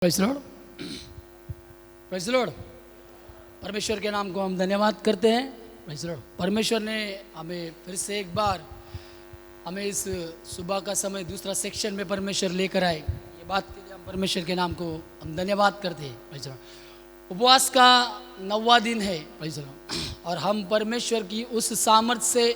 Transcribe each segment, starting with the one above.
Praise Lord, praise Lord. परमेश्वर के नाम को हम धन्यवाद करते हैं। Praise Lord. परमेश्वर ने हमें फिर से एक बार हमें इस सुबह का समय दूसरा सेक्शन में परमेश्वर लेकर आए। ये बात के लिए हम परमेश्वर के नाम को हम धन्यवाद करते हैं। Praise Lord. उपवास का 9वां दिन है। Praise Lord. और हम परमेश्वर की उस सामर्थ्य से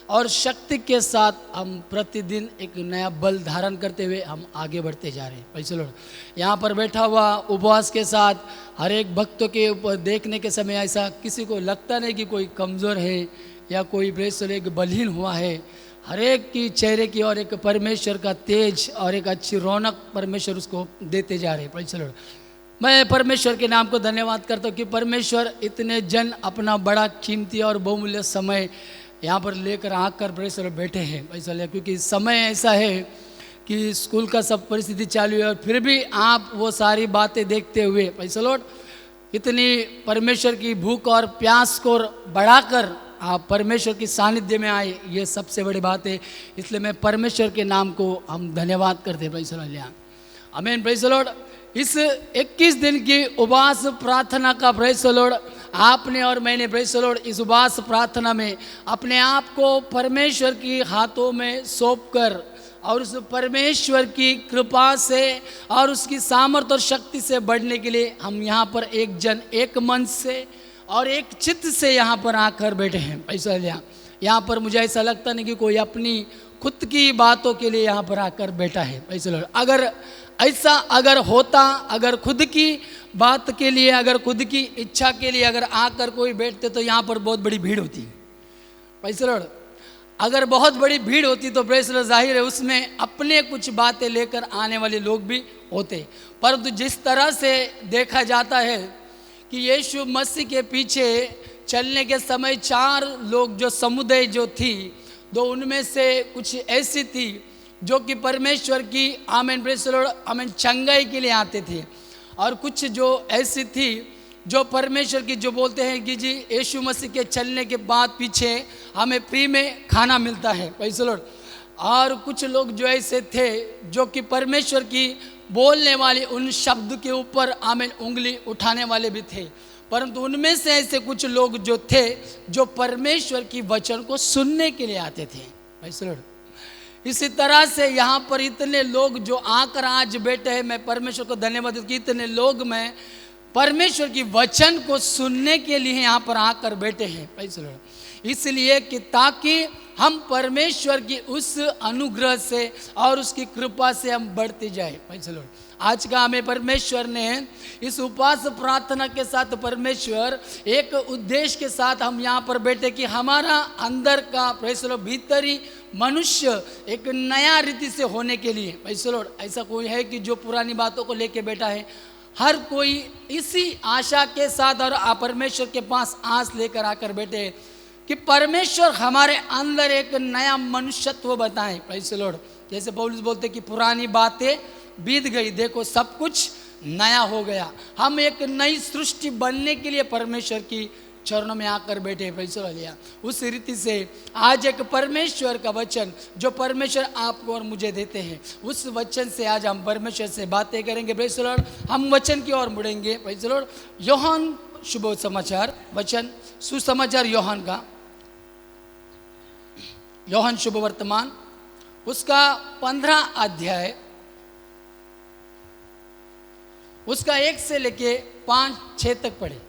और शक्ति के साथ हम प्रतिदिन एक नया बल धारण करते हुए हम आगे बढ़ते जा रहे हैं। Praise Lord. यहाँ पर बैठा हुआ उपवास के साथ हर एक भक्तों के ऊपर देखने के समय ऐसा किसी को लगता नहीं कि कोई कमज़ोर है या कोई प्रेज़ लॉर्ड एक बलहीन हुआ है। हर एक की चेहरे की और एक परमेश्वर का तेज और एक अच्छी रौनक परमेश्वर उसको देते जा रहे हैं। Praise Lord. मैं परमेश्वर के नाम को धन्यवाद करता हूँ कि परमेश्वर इतने जन अपना बड़ा कीमती और बहुमूल्य समय यहाँ पर लेकर आकर प्रेज़ लॉर्ड बैठे हैं। ऐसा लगे क्योंकि समय ऐसा है कि स्कूल का सब परिस्थिति चालू है और फिर भी आप वो सारी बातें देखते हुए प्रेज़ लॉर्ड इतनी परमेश्वर की भूख और प्यास को बढ़ाकर आप परमेश्वर की सानिध्य में आए, ये सबसे बड़ी बात है। इसलिए मैं परमेश्वर के नाम को हम धन्यवाद करते हैं। Praise lord. आमीन। Praise lord. इस 21 दिन की उपवास प्रार्थना का प्रेज़ लॉर्ड आपने और मैंने प्रेज़ लॉर्ड इस उपवास प्रार्थना में अपने आप को परमेश्वर की हाथों में सौंपकर और उस परमेश्वर की कृपा से और उसकी सामर्थ्य और शक्ति से बढ़ने के लिए हम यहाँ पर एक जन एक मन से और एक चित्त से यहाँ पर आकर बैठे हैं। Praise Lord. यहाँ पर मुझे ऐसा लगता नहीं कि कोई अपनी खुद की बातों के लिए यहाँ पर आकर बैठा है। Praise Lord. अगर ऐसा अगर होता, अगर खुद की बात के लिए, अगर खुद की इच्छा के लिए अगर आकर कोई बैठते तो यहाँ पर बहुत बड़ी भीड़ होती। Praise Lord. अगर बहुत बड़ी भीड़ होती तो प्रेज़ लॉर्ड जाहिर है उसमें अपने कुछ बातें लेकर आने वाले लोग भी होते। परंतु जिस तरह से देखा जाता है कि यीशु मसीह के पीछे चलने के समय 4 लोग जो समुदाय जो थी, दो उनमें से कुछ ऐसी थी जो कि परमेश्वर की आमीन प्रेज़ लॉर्ड आमीन चंगाई के लिए आते थे और कुछ जो ऐसी थी जो परमेश्वर की जो बोलते हैं कि जी यीशु मसीह के चलने के बाद पीछे हमें फ्री में खाना मिलता है। Praise Lord. और कुछ लोग जो ऐसे थे जो कि परमेश्वर की बोलने वाली उन शब्द के ऊपर आमीन उंगली उठाने वाले भी थे। परंतु उनमें से ऐसे कुछ लोग जो थे जो परमेश्वर की वचन को सुनने के लिए आते थे। Praise Lord. इसी तरह से यहाँ पर इतने लोग जो आकर आज बैठे हैं, मैं परमेश्वर को धन्यवाद देता हूं कि इतने लोग मैं परमेश्वर की वचन को सुनने के लिए यहाँ पर आकर बैठे हैं। Praise Lord. इसलिए कि ताकि हम परमेश्वर की उस अनुग्रह से और उसकी कृपा से हम बढ़ते जाए। Praise Lord. आज का हमें परमेश्वर ने इस उपवास प्रार्थना के साथ परमेश्वर एक उद्देश्य के साथ हम यहाँ पर बैठे कि हमारा अंदर का प्रेज़ लॉर्ड भीतरी मनुष्य एक नया रीति से होने के लिए। Praise Lord. ऐसा कोई है कि जो पुरानी बातों को लेके बैठा है? हर कोई इसी आशा के साथ और परमेश्वर के पास आस लेकर आकर बैठे कि परमेश्वर हमारे अंदर एक नया मनुष्यत्व बताएं। Praise Lord. जैसे पौलुस बोलते कि पुरानी बातें बीत गई, देखो सब कुछ नया हो गया। हम एक नई सृष्टि बनने के लिए परमेश्वर की चरणों में आकर बैठे। Praise Lord. उस रीति से आज एक परमेश्वर का वचन जो परमेश्वर आपको और मुझे देते हैं, उस वचन से आज हम परमेश्वर से बातें करेंगे। Praise Lord. हम वचन की ओर मुड़ेंगे। Praise Lord. यूहन्ना शुभ समाचार वचन सुसमाचार यूहन्ना का, यूहन्ना शुभ वर्तमान उसका 15 अध्याय उसका 1 से लेके 5-6 तक पढ़े।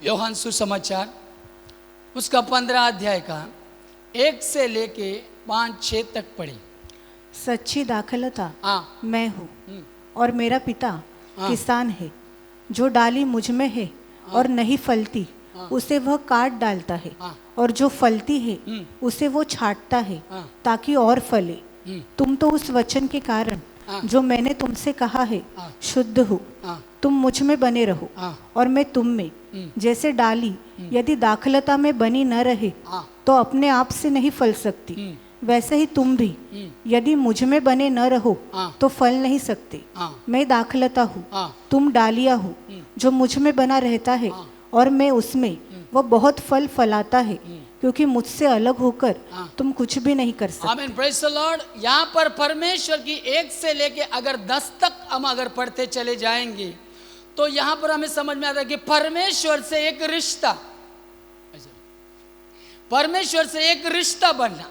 यूहन्ना सुसमाचार उसका 15 अध्याय का 1 से लेके 5-6 तक पढ़े। सच्ची दाखलता मैं हूँ और मेरा पिता किसान है। जो डाली मुझ में है और नहीं फलती उसे वह काट डालता है, और जो फलती है उसे वो छांटता है ताकि और फले। तुम तो उस वचन के कारण जो मैंने तुमसे कहा है शुद्ध हो। तुम मुझ में बने रहो और मैं तुम में। जैसे डाली यदि दाखलता में बनी न रहे तो अपने आप से नहीं फल सकती, वैसे ही तुम भी यदि मुझ में बने न रहो तो फल नहीं सकते। मैं दाखलता हूँ, तुम डालियाँ हो। जो मुझ में बना रहता है और मैं उसमें, वह बहुत फल फलाता है, क्योंकि मुझसे अलग होकर हाँ। तुम कुछ भी नहीं कर सकते। आमीन, प्रेज द लॉर्ड। यहाँ पर परमेश्वर की 1 से लेके अगर 10 तक हम अगर पढ़ते चले जाएंगे तो यहाँ पर हमें समझ में आता है कि परमेश्वर से एक रिश्ता, परमेश्वर से एक रिश्ता बनना।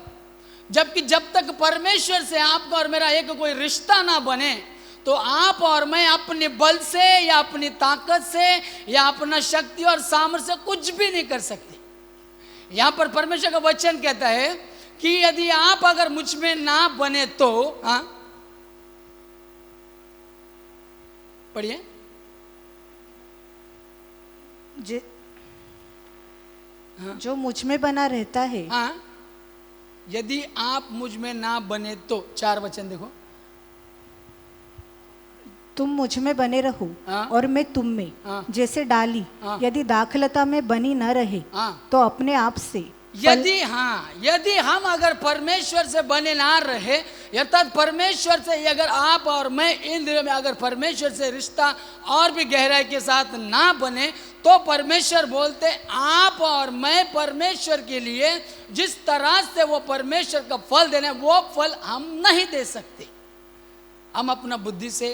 जबकि जब तक परमेश्वर से आपका और मेरा एक कोई रिश्ता ना बने तो आप और मैं अपने बल से या अपनी ताकत से या अपना शक्ति और सामर्थ्य से कुछ भी नहीं कर सकते। यहां पर परमेश्वर का वचन कहता है कि यदि आप अगर मुझ में ना बने तो, हाँ पढ़िए, जो मुझ में बना रहता है, हाँ, यदि आप मुझ में ना बने तो, 4 वचन देखो, तुम मुझ में बने रहो हाँ? और मैं तुम में, हाँ? जैसे डाली हाँ? यदि दाखलता में बनी न रहे हाँ? तो अपने आप से यदि हम अगर परमेश्वर से बने ना रहे, अर्थात परमेश्वर से अगर आप और मैं इन दिनों में अगर परमेश्वर से रिश्ता और भी गहराई के साथ ना बने तो परमेश्वर बोलते आप और मैं परमेश्वर के लिए जिस तरह से वो परमेश्वर का फल देना है वो फल हम नहीं दे सकते। हम अपना बुद्धि से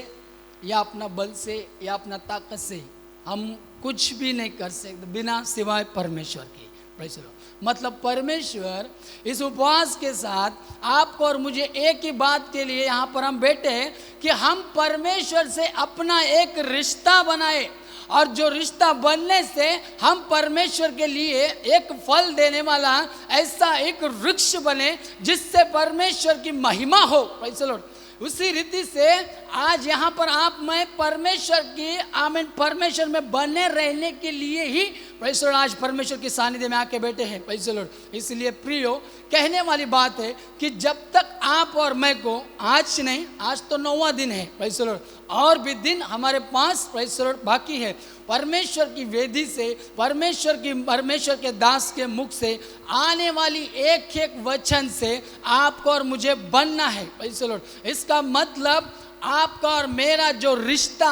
या अपना बल से या अपना ताकत से हम कुछ भी नहीं कर सकते बिना सिवाय परमेश्वर के। Praise the Lord. मतलब परमेश्वर इस उपवास के साथ आपको और मुझे एक ही बात के लिए यहाँ पर हम बैठे हैं कि हम परमेश्वर से अपना एक रिश्ता बनाए और जो रिश्ता बनने से हम परमेश्वर के लिए एक फल देने वाला ऐसा एक वृक्ष बने जिससे परमेश्वर की महिमा हो। Praise the Lord. उसी रीति से आज यहाँ पर आप मैं परमेश्वर की आमीन परमेश्वर में बने रहने के लिए ही प्रेज़ द लॉर्ड आज परमेश्वर की सानिध्य में आके बैठे हैं। Praise the Lord. इसलिए प्रियो कहने वाली बात है कि जब तक आप और मैं को आज नहीं, आज तो 9वां दिन है, प्रेज़ द लॉर्ड, और भी दिन हमारे पास प्रेज़ द लॉर्ड बाकी है। परमेश्वर की वेदी से परमेश्वर के दास के मुख से आने वाली एक एक वचन से आपको और मुझे बनना है। Praise the Lord. इसका मतलब आपका और मेरा जो रिश्ता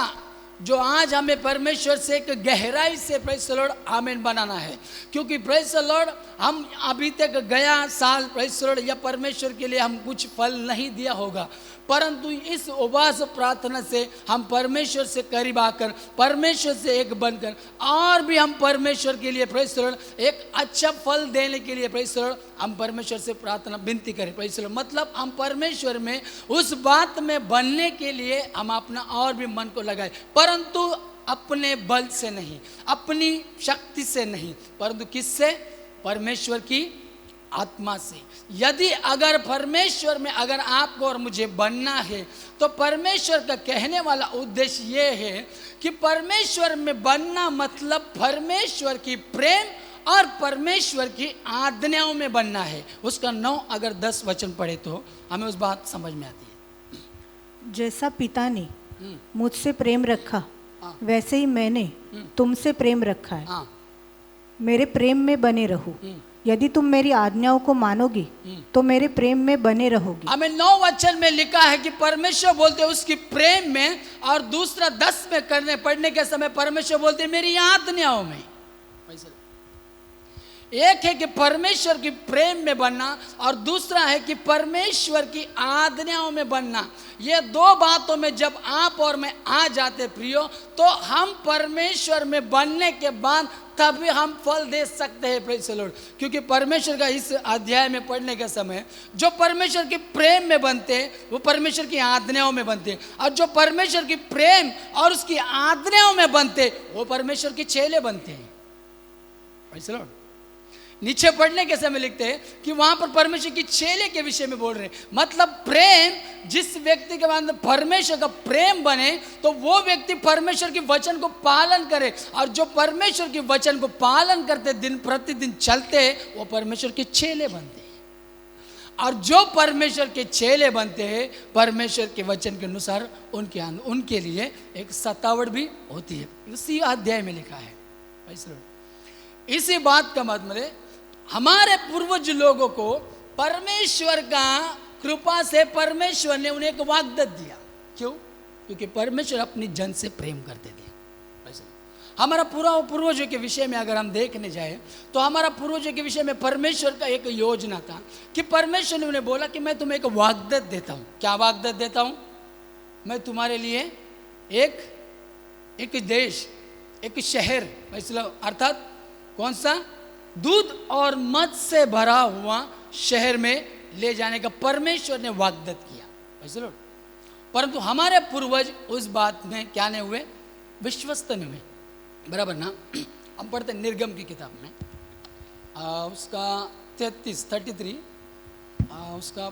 जो आज हमें परमेश्वर से एक गहराई से प्रेज़ द लॉर्ड आमीन बनाना है। क्योंकि प्रेज़ द लॉर्ड हम अभी तक गया साल प्रेज़ द लॉर्ड या परमेश्वर के लिए हम कुछ फल नहीं दिया होगा, परंतु इस उपवास प्रार्थना से हम परमेश्वर से करीब आकर परमेश्वर से एक बनकर और भी हम परमेश्वर के लिए प्रेज़ द लॉर्ड एक अच्छा फल देने के लिए प्रेज़ द लॉर्ड हम परमेश्वर से प्रार्थना विनती करें। Praise the Lord. मतलब हम परमेश्वर में उस बात में बनने के लिए हम अपना और भी मन को लगाए, परंतु अपने बल से नहीं, अपनी शक्ति से नहीं, परंतु किससे? परमेश्वर की आत्मा से। यदि अगर परमेश्वर में अगर आपको और मुझे बनना है तो परमेश्वर का कहने वाला उद्देश्य ये है कि परमेश्वर में बनना मतलब परमेश्वर की प्रेम और परमेश्वर की आज्ञाओं में बनना है। उसका 9 अगर 10 वचन पढ़े तो हमें उस बात समझ में आती है। जैसा पिता ने मुझसे प्रेम रखा वैसे ही मैंने तुमसे प्रेम रखा है। मेरे प्रेम में बने रहो। यदि तुम मेरी आज्ञाओं को मानोगी तो मेरे प्रेम में बने रहोगी। हमें 9 वचन में लिखा है कि परमेश्वर बोलते उसकी प्रेम में, और दूसरा 10 में करने पढ़ने के समय परमेश्वर बोलते मेरी आज्ञाओं में। एक है कि परमेश्वर की प्रेम में बनना और दूसरा है कि परमेश्वर की आज्ञाओं में बनना। ये 2 बातों में जब आप और मैं आ जाते प्रियो तो हम परमेश्वर में बनने के बाद तभी हम फल दे सकते हैं। Praise the Lord. क्योंकि परमेश्वर का इस अध्याय में पढ़ने के समय जो परमेश्वर के प्रेम में बनते हैं वो परमेश्वर की आज्ञाओं में बनते हैं, और जो परमेश्वर की प्रेम और उसकी आज्ञाओं में बनते वो परमेश्वर के चेले बनते हैं। Praise the Lord. नीचे पढ़ने के समय लिखते हैं कि वहां पर परमेश्वर की चेले के विषय में बोल रहे हैं। मतलब प्रेम, जिस व्यक्ति के अंदर परमेश्वर का प्रेम बने तो वो व्यक्ति परमेश्वर के वचन को पालन करे, और जो परमेश्वर के वचन को पालन करते दिन प्रतिदिन चलते हैं वो परमेश्वर के चेले बनते हैं। और जो परमेश्वर के चेले बनते हैं परमेश्वर के वचन के अनुसार उनके लिए एक सतावट भी होती है। इसी अध्याय में लिखा है। इसी बात का मतलब है हमारे पूर्वज लोगों को परमेश्वर का कृपा से परमेश्वर ने उन्हें एक वाग्दत्त दिया। क्यों? क्योंकि परमेश्वर अपनी जन से प्रेम करते थे। हमारा पूरा पूर्वजों के विषय में अगर हम देखने जाए तो हमारा पूर्वजों के विषय में परमेश्वर का एक योजना था कि परमेश्वर ने उन्हें बोला कि मैं तुम्हें एक वाग्दत्त देता हूँ। क्या वाग्दत्त देता हूँ? मैं तुम्हारे लिए एक देश, एक शहर, मतलब अर्थात कौन सा? दूध और मध से भरा हुआ शहर में ले जाने का परमेश्वर ने वाग्दत्त किया। परंतु हमारे पूर्वज उस बात में क्या नहीं हुए? विश्वस्त नहीं हुए। बराबर ना? हम पढ़ते निर्गम की किताब में उसका 33 उसका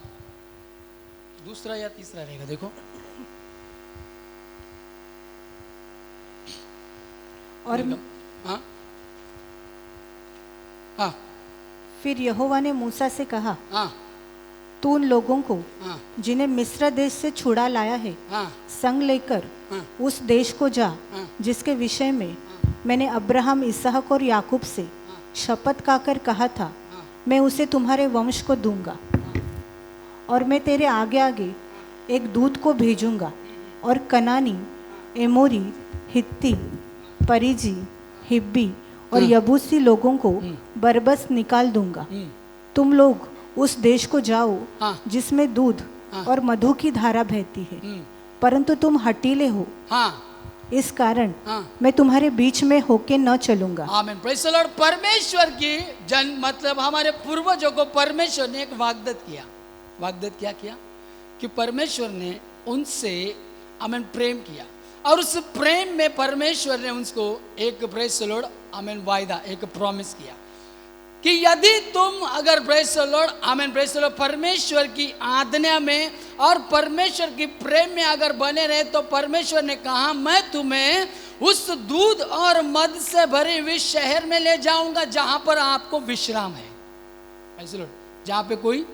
दूसरा या तीसरा रहेगा, देखो। और हाँ हाँ, फिर यहोवा ने मूसा से कहा, हाँ तू उन लोगों को हाँ जिन्हें मिस्र देश से छुड़ा लाया है हाँ संग लेकर हाँ उस देश को जा हाँ जिसके विषय में मैंने अब्राहम, इसहाक और याकूब से शपथ खाकर कहा था, मैं उसे तुम्हारे वंश को दूंगा। और मैं तेरे आगे आगे एक दूत को भेजूंगा और कनानी, एमोरी, हित्ती, परिजी, हिब्बी और यबूसी लोगों को बरबस निकाल दूंगा। तुम लोग उस देश को जाओ हाँ। जिसमें दूध और मधु की धारा बहती है, परंतु तुम हठीले हो, हाँ इस कारण हाँ। मैं तुम्हारे बीच में होके न चलूंगा। आमीन, प्रेज़ द लॉर्ड। परमेश्वर की मतलब हमारे पूर्वजों को परमेश्वर ने एक वाग्दत्त किया। वाग्दत्त क्या किया? कि परमेश्वर ने उनसे आमीन प्रेम किया, और उस प्रेम में परमेश्वर ने उनको एक प्रेज़ द लॉर्ड आमीन वायदा, एक प्रॉमिस किया कि यदि तुम अगर प्रेज़ द लॉर्ड आमीन प्रेज़ द लॉर्ड परमेश्वर की आज्ञा में और परमेश्वर की प्रेम में अगर बने रहे तो परमेश्वर ने कहा, मैं तुम्हें उस दूध और मध से भरे हुए शहर में ले जाऊंगा जहां पर आपको विश्राम है। प्रेज़ द लॉर्ड, जहां पे कोई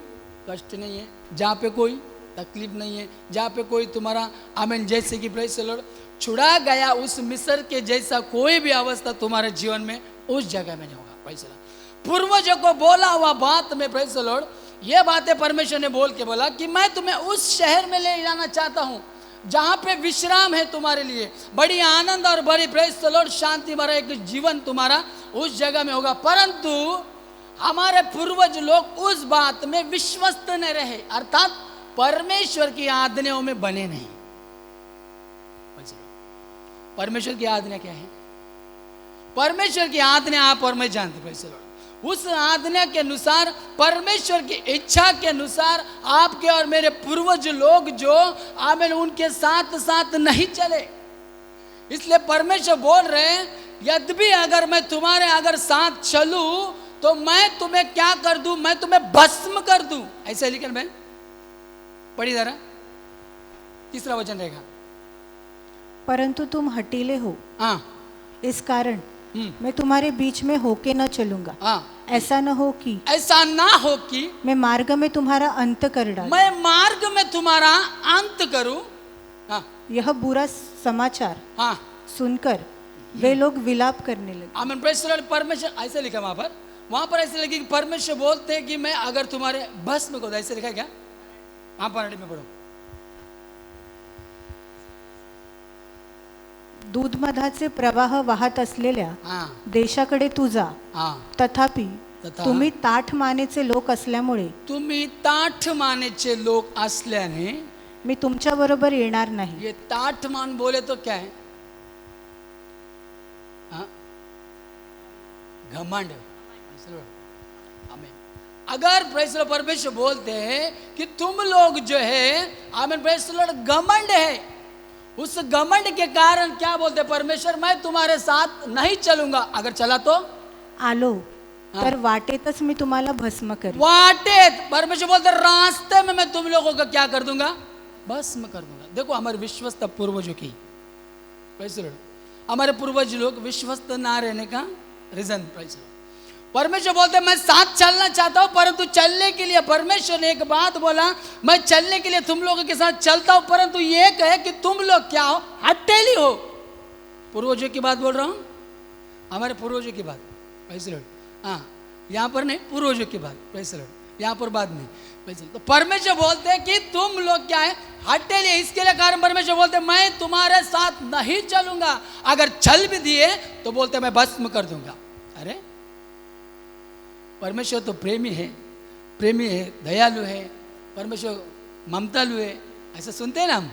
कष्ट नहीं है, जहां पे कोई तकलीफ नहीं है, जहां पे कोई तुम्हारा आमीन जैसे कि प्रेज़ द लॉर्ड छुड़ा गया उस मिस्र के जैसा कोई भी अवस्था तुम्हारे जीवन में उस जगह में नहीं होगा। प्रेज़ द लॉर्ड, पूर्वजों को बोला हुआ बात में प्रेज़ द लॉर्ड ये बातें परमेश्वर ने बोल के बोला कि मैं तुम्हें उस शहर में ले जाना चाहता हूं जहां पे विश्राम है तुम्हारे लिए, बड़ी आनंद और बड़ी प्रेज़ द लॉर्ड शांति भरा एक जीवन तुम्हारा उस जगह में होगा। परंतु हमारे पूर्वज लोग उस बात में विश्वस्त न रहे, अर्थात परमेश्वर की आज्ञाओं में बने नहीं। परमेश्वर की आज्ञा क्या है? परमेश्वर की आज्ञा आप और मैं जानते प्रेज़ द लॉर्ड। उस आज्ञा के अनुसार, परमेश्वर की इच्छा के अनुसार आपके और मेरे पूर्वज लोग जो आमीन उनके साथ साथ नहीं चले। इसलिए परमेश्वर बोल रहे हैं, यद्यपि अगर मैं तुम्हारे अगर साथ चलूं तो मैं तुम्हें क्या कर दूं? मैं तुम्हें भस्म कर दूं। ऐसा लिखन में पढ़ी जरा, तीसरा वचन रहेगा। परंतु तुम हठीले हो, हाँ, इस कारण मैं तुम्हारे बीच में होके न चलूंगा। हाँ, ऐसा न हो कि मैं मार्ग में तुम्हारा अंत कर डालूं। मैं मार्ग में तुम्हारा अंत करूं। हाँ, यह बुरा समाचार हाँ, सुनकर वे लोग विलाप करने लगे। आमीन, प्रेज़ द लॉर्ड। परमेश्वर ऐसे लिखा वहां पर ऐसे लगे कि परमेश्वर बोलते हैं कि मैं अगर तुम्हारे भस्म को, ऐसे लिखा क्या? हाँ, पढ़ने में पढ़ो। दूध मधाचे प्रवाह वाहत असलेल्या देशाकडे तू जा, तथापि तुम्ही ताठ मानेचे लोक असल्यामुळे मी तुमच्या बरोबर येणार नाही। ये ताठ मान बोले तो क्या है? घमंड। अगर प्रेज़ द लॉर्ड परमेश्वर बोलते हैं कि तुम लोग जो है आमीन प्रेज़ द लॉर्ड घमंड है, उस घमंड के कारण क्या बोलते परमेश्वर, मैं तुम्हारे साथ नहीं चलूंगा। अगर चला तो आलो तर वाटेतच मी तुम्हाला भस्म करेन। वाटेत परमेश्वर बोलते रास्ते में मैं तुम लोगों को क्या कर दूंगा? भस्म कर दूंगा। देखो हमारे विश्वस्त पूर्वजों की, प्रेज़ द लॉर्ड, हमारे पूर्वज लोग विश्वस्त ना रहने का रीजन प्रेज़ द लॉर्ड, परमेश्वर बोलते मैं साथ चलना चाहता हूं, परंतु चलने के लिए परमेश्वर ने एक बात बोला, मैं चलने के लिए तुम लोगों के साथ चलता हूं, परंतु ये कहे कि तुम लोग क्या हो? हठीली हो। पूर्वजों की बात बोल रहा हूं, हमारे पूर्वजों की बात प्रेज़ द लॉर्ड। हाँ, यहाँ पर नहीं, पूर्वजों की बात प्रेज़ द लॉर्ड। यहाँ पर बाद में। तो परमेश्वर बोलते हैं कि तुम लोग क्या है, हटेलिए। इसके लिए कारण परमेश्वर बोलते हैं मैं तुम्हारे साथ नहीं चलूंगा, अगर चल भी दिए तो बोलते मैं भस्म कर दूंगा। अरे परमेश्वर तो प्रेमी है, दयालु है, परमेश्वर ममतालु है, ऐसा सुनते हैं ना हम।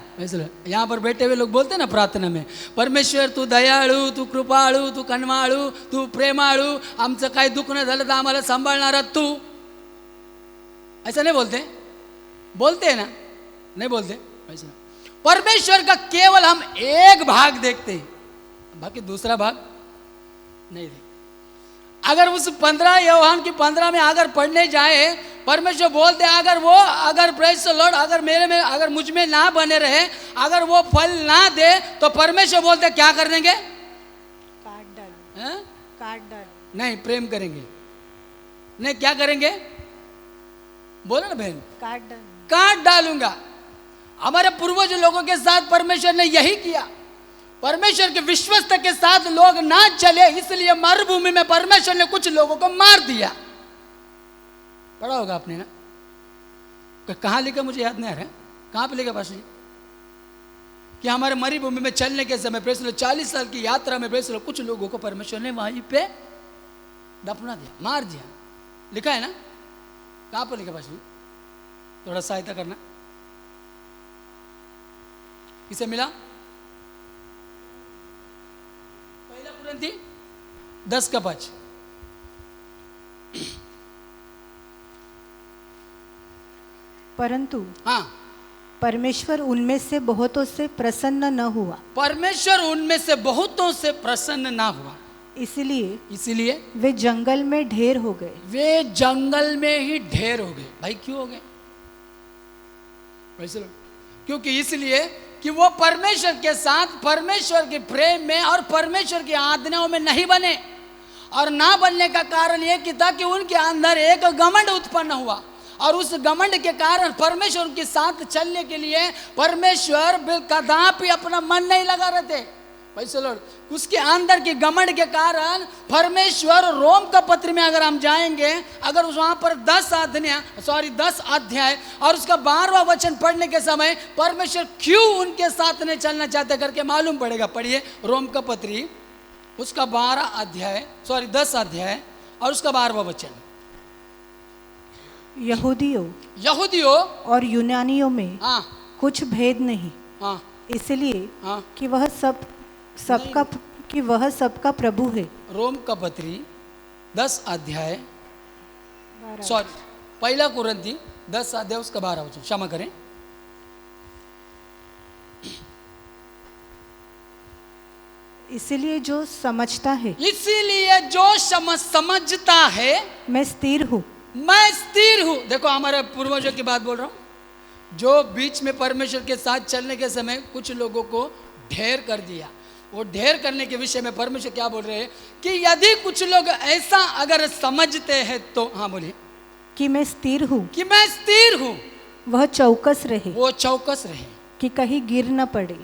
यहाँ पर बैठे हुए लोग बोलते हैं ना प्रार्थना में, परमेश्वर तू दयाळू, तू कृपाळू, तू कनवाळू, तू प्रेमाळू, आमचं काही दुःख न झालं तर आम्हाला सांभाळणारा तू, ऐसा नहीं बोलते? बोलते हैं ना, नहीं बोलते? परमेश्वर का केवल हम एक भाग देखते हैं, बाकी दूसरा भाग नहीं देखते। अगर उस 15 यूहन्ना की 15 में अगर पढ़ने जाए, परमेश्वर बोलते अगर प्रेज द लॉर्ड, अगर मेरे में, अगर मुझ में ना बने रहे, अगर वो फल ना दे, तो परमेश्वर बोलते क्या कर देंगे? काट डाल, काट डाल। नहीं, प्रेम करेंगे। नहीं, क्या करेंगे? बोलो ना बहन, काट डालूंगा। हमारे पूर्वज लोगों के साथ परमेश्वर ने यही किया। परमेश्वर के विश्वस्त के साथ लोग ना चले, इसलिए मरुभूमि में परमेश्वर ने कुछ लोगों को मार दिया। पढ़ा होगा आपने ना, कहाँ लिखा मुझे याद नहीं आ रहा है, कहाँ पे लिखा पास कि हमारे मरुभूमि में चलने के समय प्रेस 40 साल की यात्रा में प्रेस कुछ लोगों को परमेश्वर ने वहीं पे दफना दिया, मार दिया। लिखा है ना, कहाँ पर लिखा पास? थोड़ा सहायता करना। किसे मिला? पहला कुरिन्थी 10:5। परंतु हाँ, परमेश्वर उनमें से बहुतों से प्रसन्न न हुआ। परमेश्वर उनमें से बहुतों से प्रसन्न ना हुआ, इसलिए वे जंगल में ढेर हो गए। वे जंगल में ही ढेर हो गए। भाई क्यों हो गए? क्योंकि इसलिए कि वो परमेश्वर के साथ, परमेश्वर के प्रेम में और परमेश्वर की आज्ञाओं में नहीं बने। और ना बनने का कारण ये कि था कि उनके अंदर एक घमंड उत्पन्न हुआ, और उस घमंड के कारण परमेश्वर के साथ चलने के लिए परमेश्वर कदापि अपना मन नहीं लगा रहे थे। उसके अंदर के घमंड के कारण परमेश्वर, रोम का पत्र में अगर हम जाएंगे, अगर वहां पर 10 अध्याय और उसका 12वां वचन पढ़ने के समय परमेश्वर क्यों उनके साथ नहीं चलना चाहते करके मालूम पड़ेगा। पढ़िए रोम का पत्री, उसका 10 अध्याय और उसका 12वां वचन। यहूदियों और यूनानियों में कुछ भेद नहीं, इसलिए कि वह सबका प्रभु है। रोम का पत्री 10 अध्याय, पहला कुरिन्थी 10 अध्याय उसका 12 वचन, क्षमा करें। इसीलिए जो समझता है, समझता है, मैं स्थिर हूँ। देखो हमारे पूर्वजों की बात बोल रहा हूँ, जो बीच में परमेश्वर के साथ चलने के समय कुछ लोगों को ढेर कर दिया। वो ढेर करने के विषय में परमेश्वर क्या बोल रहे हैं कि यदि कुछ लोग ऐसा अगर समझते हैं तो, हाँ बोलिए, कि मैं स्थिर हूँ, वह चौकस रहे, कि कहीं गिर न पड़े।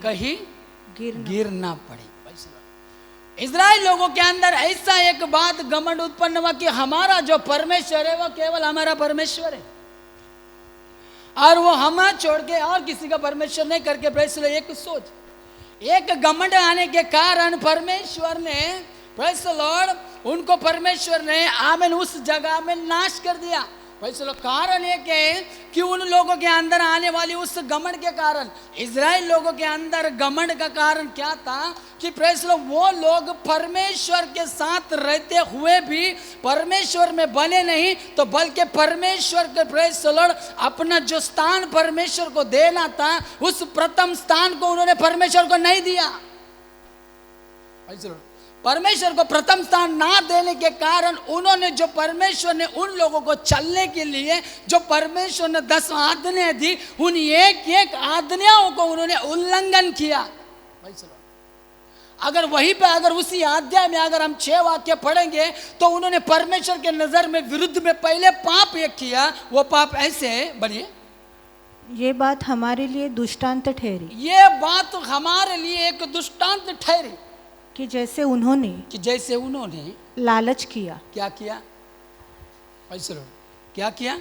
इजराइल लोगों के अंदर ऐसा एक बात घमंड उत्पन्न हुआ कि हमारा जो परमेश्वर है वो केवल हमारा परमेश्वर है, और वो हमें छोड़ के और किसी का परमेश्वर नहीं करके प्रेस एक सोच, एक घमंड आने के कारण परमेश्वर ने, प्रेस द लॉर्ड, उनको परमेश्वर ने आमेन उस जगह में नाश कर दिया। प्रेस द लॉर्ड, कारण एक है कि उन लोगों के अंदर आने वाली उस घमंड के कारण, इजराइल लोगों के अंदर घमंड का कारण क्या था कि प्रेस द लॉर्ड, वो लोग परमेश्वर के साथ रहते हुए भी परमेश्वर में बने नहीं, तो बल्कि परमेश्वर के, प्रेस द लॉर्ड, अपना जो स्थान परमेश्वर को देना था, उस प्रथम स्थान को उन्होंने परमेश्वर को नहीं दिया। परमेश्वर को प्रथम स्थान ना देने के कारण उन्होंने, जो परमेश्वर ने उन लोगों को चलने के लिए जो परमेश्वर ने 10 आज्ञाएं दी, उन एक आज्ञाओं को उन्होंने उल्लंघन किया। अगर वहीं पे, अगर उसी अध्याय में अगर हम 6 वाक्य पढ़ेंगे तो उन्होंने परमेश्वर के नजर में विरुद्ध में पहले पाप एक किया। वो पाप ऐसे है, बढ़िए, ये बात हमारे लिए दृष्टांत ठहरी, ये बात हमारे लिए एक दृष्टांत ठहरी कि जैसे उन्होंने लालच किया। क्या किया? क्या किया?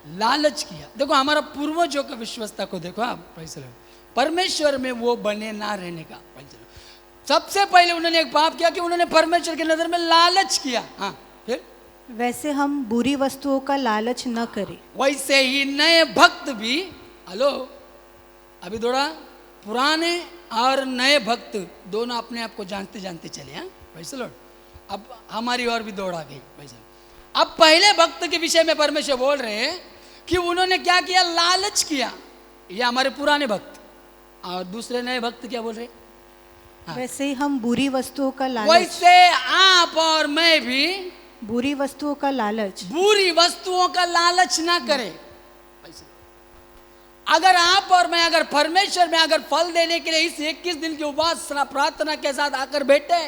लालच किया। देखो हमारा पूर्वजों का विश्वासता को देखो आप, praise the Lord। परमेश्वर में वो बने ना रहने का, praise the Lord। सबसे पहले उन्होंने एक पाप किया कि उन्होंने परमेश्वर की नजर में लालच किया। हाँ, फिर वैसे हम बुरी वस्तुओं का लालच न करें। वैसे ही नए भक्त भी, हेलो, अभी थोड़ा पुराने और नए भक्त दोनों अपने आप को जानते जानते चले। हाँ, praise the Lord। अब हमारी और भी दौड़ आ गई, praise the Lord। अब पहले भक्त के विषय में परमेश्वर बोल रहे हैं कि उन्होंने क्या किया, लालच किया। ये हमारे पुराने भक्त। और दूसरे नए भक्त क्या बोल रहे? हाँ। वैसे ही हम बुरी वस्तुओं का लालच, वैसे आप और मैं भी बुरी वस्तुओं का लालच, बुरी वस्तुओं का लालच ना करें। अगर आप और मैं अगर परमेश्वर में अगर फल देने के लिए इस 21 दिन की उपासना प्रार्थना के साथ आकर बैठे,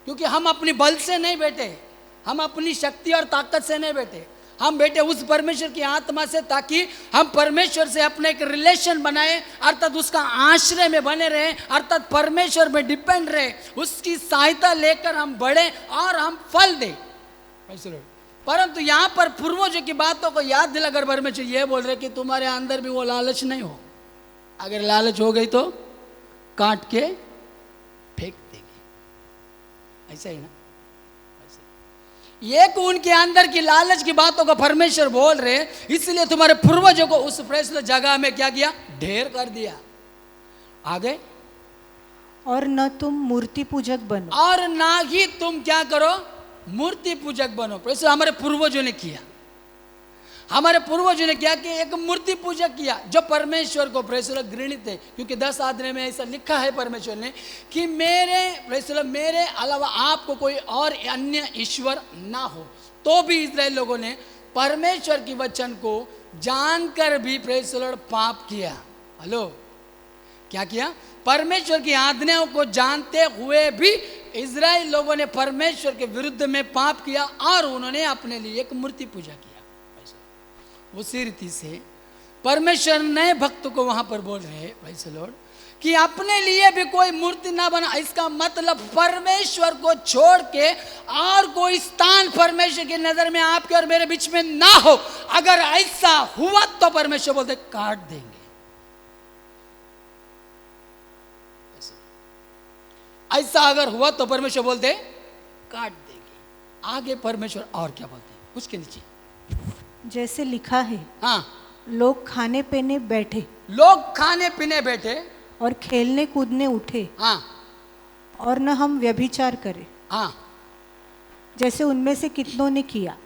क्योंकि हम अपनी बल से नहीं बैठे, हम अपनी शक्ति और ताकत से नहीं बैठे, हम बैठे उस परमेश्वर की आत्मा से, ताकि हम परमेश्वर से अपने एक रिलेशन बनाए, अर्थात उसका आश्रय में बने रहे, अर्थात परमेश्वर में डिपेंड रहे, उसकी सहायता लेकर हम बढ़े और हम फल दें। परंतु यहाँ पर पूर्वजों की बातों को याद दिलाकर परमेश्वर ये बोल रहे कि तुम्हारे अंदर भी वो लालच नहीं हो। अगर लालच हो गई तो काट के फेंक देंगे, ऐसा ही ना। एक उनके अंदर की लालच की बातों को परमेश्वर बोल रहे, इसलिए तुम्हारे पूर्वजों को उस प्रश्न जगह में क्या किया, ढेर कर दिया। आगे, और न तुम मूर्ति पूजक बनो, और ना ही तुम क्या करो, मूर्ति पूजक बनो। प्रश्न हमारे पूर्वजों ने किया, हमारे पूर्वजों ने क्या किया, एक मूर्ति पूजक किया जो परमेश्वर को प्रेसर घृणित है। क्योंकि 10 आज्ञा में ऐसा लिखा है परमेश्वर ने कि मेरे अलावा आपको कोई और अन्य ईश्वर ना हो। तो भी इजराइल लोगों ने परमेश्वर की वचन को जानकर भी प्रेसर पाप किया। हेलो, क्या किया, परमेश्वर की आज्ञाओं को जानते हुए भी इजराइल लोगों ने परमेश्वर के विरुद्ध में पाप किया और उन्होंने अपने लिए एक मूर्ति पूजा किया। उसी रीति से परमेश्वर नए भक्त को वहां पर बोल रहे हैं, भाई से लॉर्ड, कि अपने लिए भी कोई मूर्ति ना बना। इसका मतलब परमेश्वर को छोड़ के और कोई स्थान परमेश्वर की नजर में आपके और मेरे बीच में ना हो। अगर ऐसा हुआ तो परमेश्वर बोलते काट देंगे। ऐसा अगर हुआ तो परमेश्वर बोलते काट देंगे। आगे परमेश्वर और क्या बोलते हैं उसके नीचे, जैसे लिखा है, हाँ, लोग खाने पीने बैठे, लोग खाने पीने बैठे और खेलने कूदने उठे, हाँ, और न हम व्यभिचार करें, हाँ, जैसे उनमें से कितनों ने किया।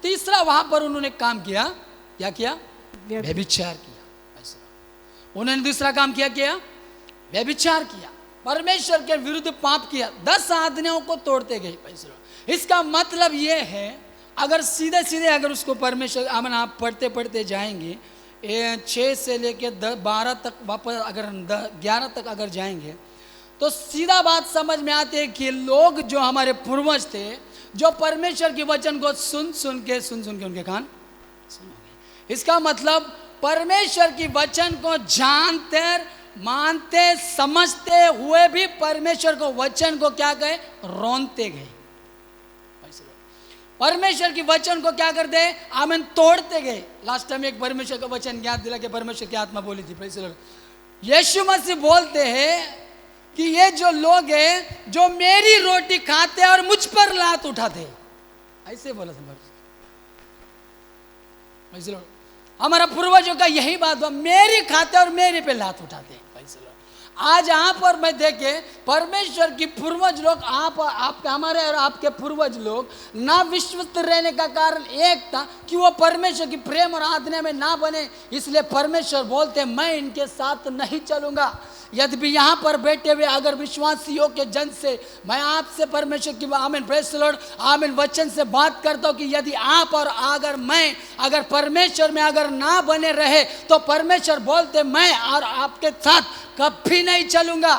तीसरा वहां पर उन्होंने काम किया, क्या किया, व्यभिचार किया। उन्होंने दूसरा काम किया व्यभिचार किया, परमेश्वर के विरुद्ध पाप किया, 10 आज्ञाओं को तोड़ते गए। इसका मतलब यह है, अगर सीधे सीधे अगर उसको परमेश्वर आप पढ़ते पढ़ते जाएंगे, 6 से लेके 12 तक वापस अगर 11 तक अगर जाएंगे तो सीधा बात समझ में आती है कि लोग जो हमारे पूर्वज थे, जो परमेश्वर के वचन को सुन सुन के उनके कान सुनोगे। इसका मतलब परमेश्वर की वचन को जानते मानते समझते हुए भी परमेश्वर को वचन को क्या कहे, रोनते गए। परमेश्वर की वचन को क्या करते हैं, आमेन, तोड़ते गए। लास्ट टाइम एक परमेश्वर का वचन याद दिला के परमेश्वर की आत्मा बोली थी, प्रेज़ द लॉर्ड। यीशु मसीह बोलते हैं कि ये जो लोग हैं जो मेरी रोटी खाते और मुझ पर लात उठाते, ऐसे बोला था प्रेज़ द लॉर्ड। हमारा पूर्वजों का यही बात हुआ, मेरी खाते और मेरे पे लात उठाते। आज आप और मैं देखे परमेश्वर की पूर्वज लोग, आप हमारे और आपके पूर्वज लोग ना विश्वस्त रहने का कारण एक था कि वो परमेश्वर की प्रेम और आज्ञा में ना बने। इसलिए परमेश्वर बोलते मैं इनके साथ नहीं चलूंगा। यद्यपि यहाँ पर बैठे हुए अगर विश्वासियों के जन से मैं आपसे परमेश्वर की आमीन, प्रेज़ द लॉर्ड, आमीन, वचन से बात करता हूँ कि यदि आप और अगर मैं अगर परमेश्वर में अगर ना बने रहे तो परमेश्वर बोलते मैं और आपके साथ कभी नहीं चलूंगा।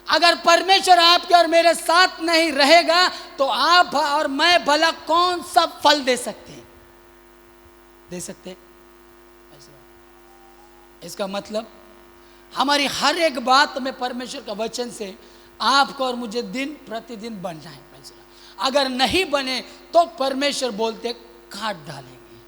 अगर परमेश्वर आपके और मेरे साथ नहीं रहेगा तो आप और मैं भला कौन सा फल दे सकते हैं, दे सकते। इसका मतलब हमारी हर एक बात में परमेश्वर का वचन से आपको और मुझे दिन प्रतिदिन बनना है। अगर नहीं बने तो परमेश्वर बोलते काट डालेंगे।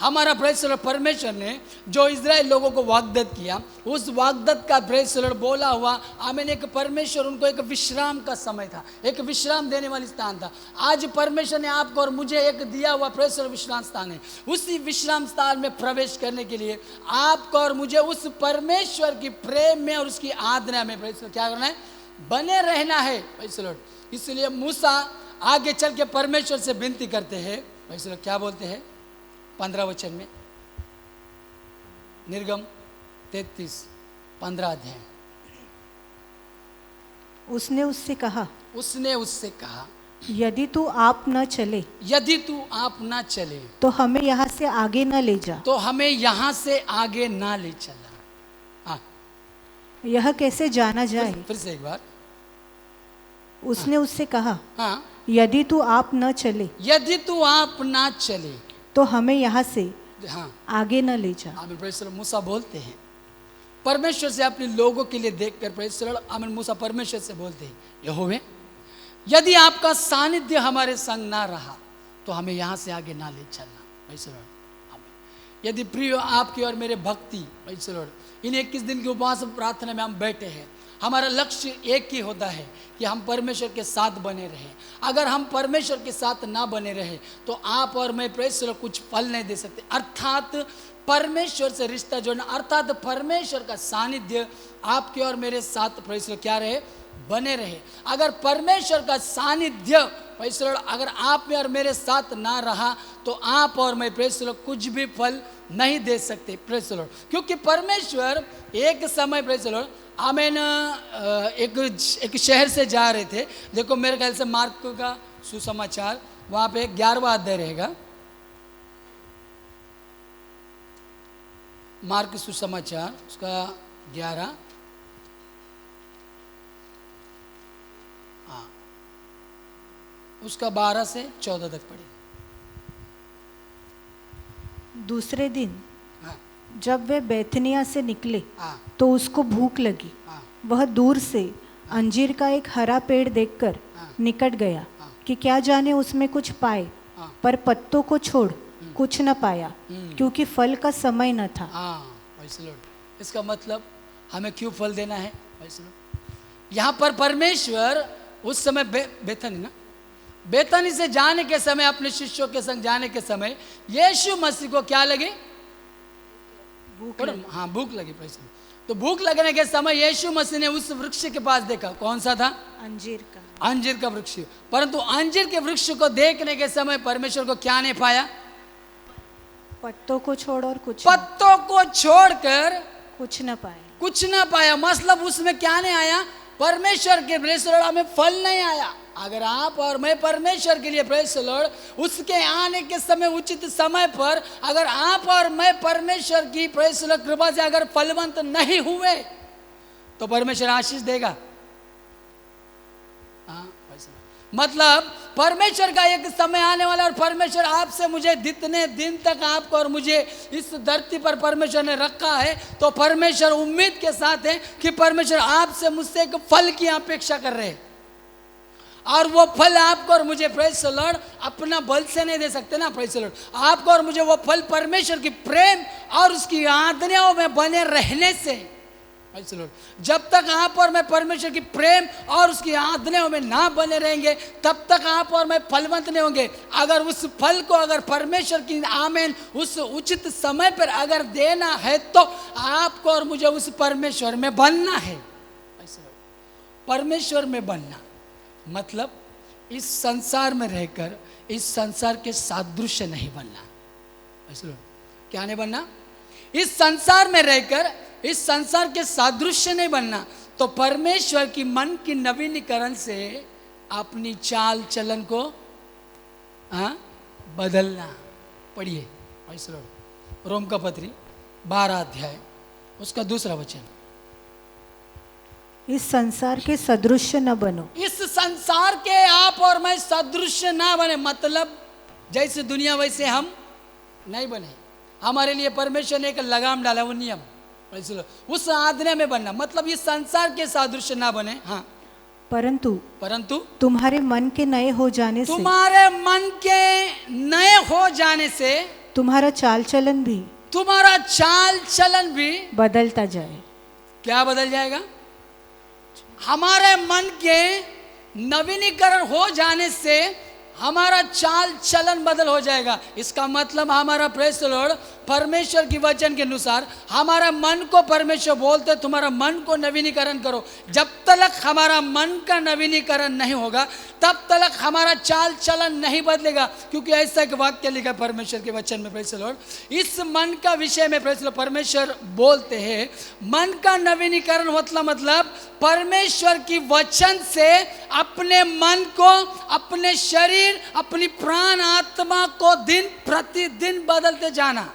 हमारा प्रेस परमेश्वर ने जो इजराइल लोगों को वाग्दत्त किया, उस वाग्दत्त का प्रेस बोला हुआ आमीन, एक परमेश्वर उनको एक विश्राम का समय था, एक विश्राम देने वाली स्थान था। आज परमेश्वर ने आपको और मुझे एक दिया हुआ प्रेस विश्राम स्थान है। उसी विश्राम स्थान में प्रवेश करने के लिए आपको और मुझे उस परमेश्वर की प्रेम में और उसकी आराधना में प्रेस क्या करना है, बने रहना है। Press Lord. इसलिए मूसा आगे चल के परमेश्वर से विनती करते हैं। Press Lord. क्या बोलते हैं 15 वचन में, निर्गम 33:15 अध्याय। उसने उससे कहा, यदि तू आप न चले, तो हमें यहाँ से आगे न ले जा। हाँ, यह कैसे जाना जाए? फिर से एक बार। उसने उससे कहा, हाँ, यदि तू आप न चले, तो हमें यहाँ से हाँ, आगे न ले जा। आमीन। Praise the Lord. मूसा बोलते हैं परमेश्वर से अपने लोगों के लिए देखकर, प्रेज़ द लॉर्ड। आमीन। मूसा परमेश्वर से बोलते हैं, यहोवा यदि आपका सानिध्य हमारे संग ना रहा तो हमें यहाँ से आगे ना ले चलना। Praise the Lord. आमीन। यदि प्रिय आपकी और मेरे भक्ति, प्रेज़ द लॉर्ड, इन 21 दिन की उपवास प्रार्थना में हम बैठे हैं, हमारा लक्ष्य एक ही होता है कि हम परमेश्वर के साथ बने रहें। अगर हम परमेश्वर के साथ ना बने रहे तो आप और मैं प्रेस कुछ फल नहीं दे सकते। अर्थात परमेश्वर से रिश्ता जोड़ना, अर्थात परमेश्वर का सानिध्य आपके और मेरे साथ प्रेस क्या रहे, बने रहे। अगर परमेश्वर का सानिध्य प्रेस अगर आप में और मेरे साथ ना रहा तो आप और मैं प्रेस कुछ भी फल नहीं दे सकते। प्रेस क्योंकि परमेश्वर एक समय प्रेस आमीन एक शहर से जा रहे थे। देखो मेरे ख्याल से मार्क का सुसमाचार वहाँ पे 11वां अध्याय रहेगा। मार्क सुसमाचार उसका 11, हाँ, उसका 12 से 14 तक पढ़े। दूसरे दिन हाँ, जब वे बैतनिया से निकले, हाँ, तो उसको भूख लगी। हाँ, वह दूर से अंजीर का एक हरा पेड़ देखकर निकट गया कि क्या जाने उसमें कुछ पाए, पर पत्तों को छोड़ कुछ न पाया, क्योंकि फल का समय न था। इसका मतलब हमें क्यों फल देना है? यहाँ पर परमेश्वर उस समय बेथनी ना, बेथनी से जाने के समय, अपने शिष्यों के संग जाने के समय यीशु मसीह को क्या लगे? हाँ, भूख लगी। तो भूख लगने के समय यीशु मसीह ने उस वृक्ष के पास देखा। कौन सा था? अंजीर का वृक्ष। परंतु अंजीर के वृक्ष को देखने के समय परमेश्वर को क्या नहीं पाया? पत्तों को छोड़कर कुछ न पाया। मतलब उसमें क्या नहीं आया? परमेश्वर के प्रेज़ द लॉर्ड में फल नहीं आया। अगर आप और मैं परमेश्वर के लिए प्रेज़ द लॉर्ड उसके आने के समय, उचित समय पर अगर आप और मैं परमेश्वर की प्रेज़ द लॉर्ड कृपा से अगर फलवंत नहीं हुए तो परमेश्वर आशीष देगा। हाँ, मतलब परमेश्वर का एक समय आने वाला, और परमेश्वर आपसे मुझे जितने दिन तक आपको और मुझे इस धरती पर परमेश्वर ने रखा है, तो परमेश्वर उम्मीद के साथ है कि परमेश्वर आपसे मुझसे एक फल की अपेक्षा कर रहे हैं। और वो फल आपको और मुझे प्रेज़ द लॉर्ड अपना बल से नहीं दे सकते ना। प्रेज़ द लॉर्ड आपको और मुझे वो फल परमेश्वर की प्रेम और उसकी आज्ञाओं में बने रहने से। प्रेज़ द लॉर्ड जब तक आप और मैं परमेश्वर की प्रेम और उसकी आज्ञाओं में ना बने रहेंगे तब तक आप और मैं फलवंत नहीं होंगे। अगर उस फल को अगर परमेश्वर की आमीन उस उचित समय पर अगर देना है तो आपको और मुझे उस परमेश्वर में बनना है। परमेश्वर में बनना मतलब इस संसार में रहकर इस संसार के सादृश्य नहीं बनना। क्या नहीं बनना? इस संसार में रहकर इस संसार के सादृश्य नहीं बनना। तो परमेश्वर की मन की नवीनीकरण से अपनी चाल चलन को बदलना। पढ़िए रोम का पत्री 12 अध्याय उसका 2 वचन। इस संसार के सदृश्य न बनो। इस संसार के आप और मैं सदृश्य ना बने, मतलब जैसे दुनिया वैसे हम नहीं बने। हमारे लिए परमेश्वर ने एक लगाम डाला, वो नियम, उस आज्ञा में बनना, मतलब इस संसार के सादृश्य ना बने। हाँ, परंतु तुम्हारे मन के नए हो जाने से, तुम्हारे मन के नए हो जाने से तुम्हारा चाल चलन भी तुम्हारा चाल चलन भी बदलता जाए। क्या बदल जाएगा? हमारे मन के नवीनीकरण हो जाने से हमारा चाल चलन बदल हो जाएगा। इसका मतलब हमारा प्रेस लॉर्ड परमेश्वर की वचन के अनुसार हमारा मन को परमेश्वर बोलते तुम्हारा मन को नवीनीकरण करो। जब तक हमारा मन का नवीनीकरण नहीं होगा तब तक हमारा चाल चलन नहीं बदलेगा, क्योंकि ऐसा एक वाक्य लिखा परमेश्वर के वचन में प्रेस लॉर्ड। इस मन का विषय में प्रेस लॉर्ड परमेश्वर बोलते हैं मन का नवीनीकरण मतलब परमेश्वर की वचन से अपने मन को, अपने शरीर, अपनी प्राण आत्मा को दिन प्रतिदिन बदलते जाना।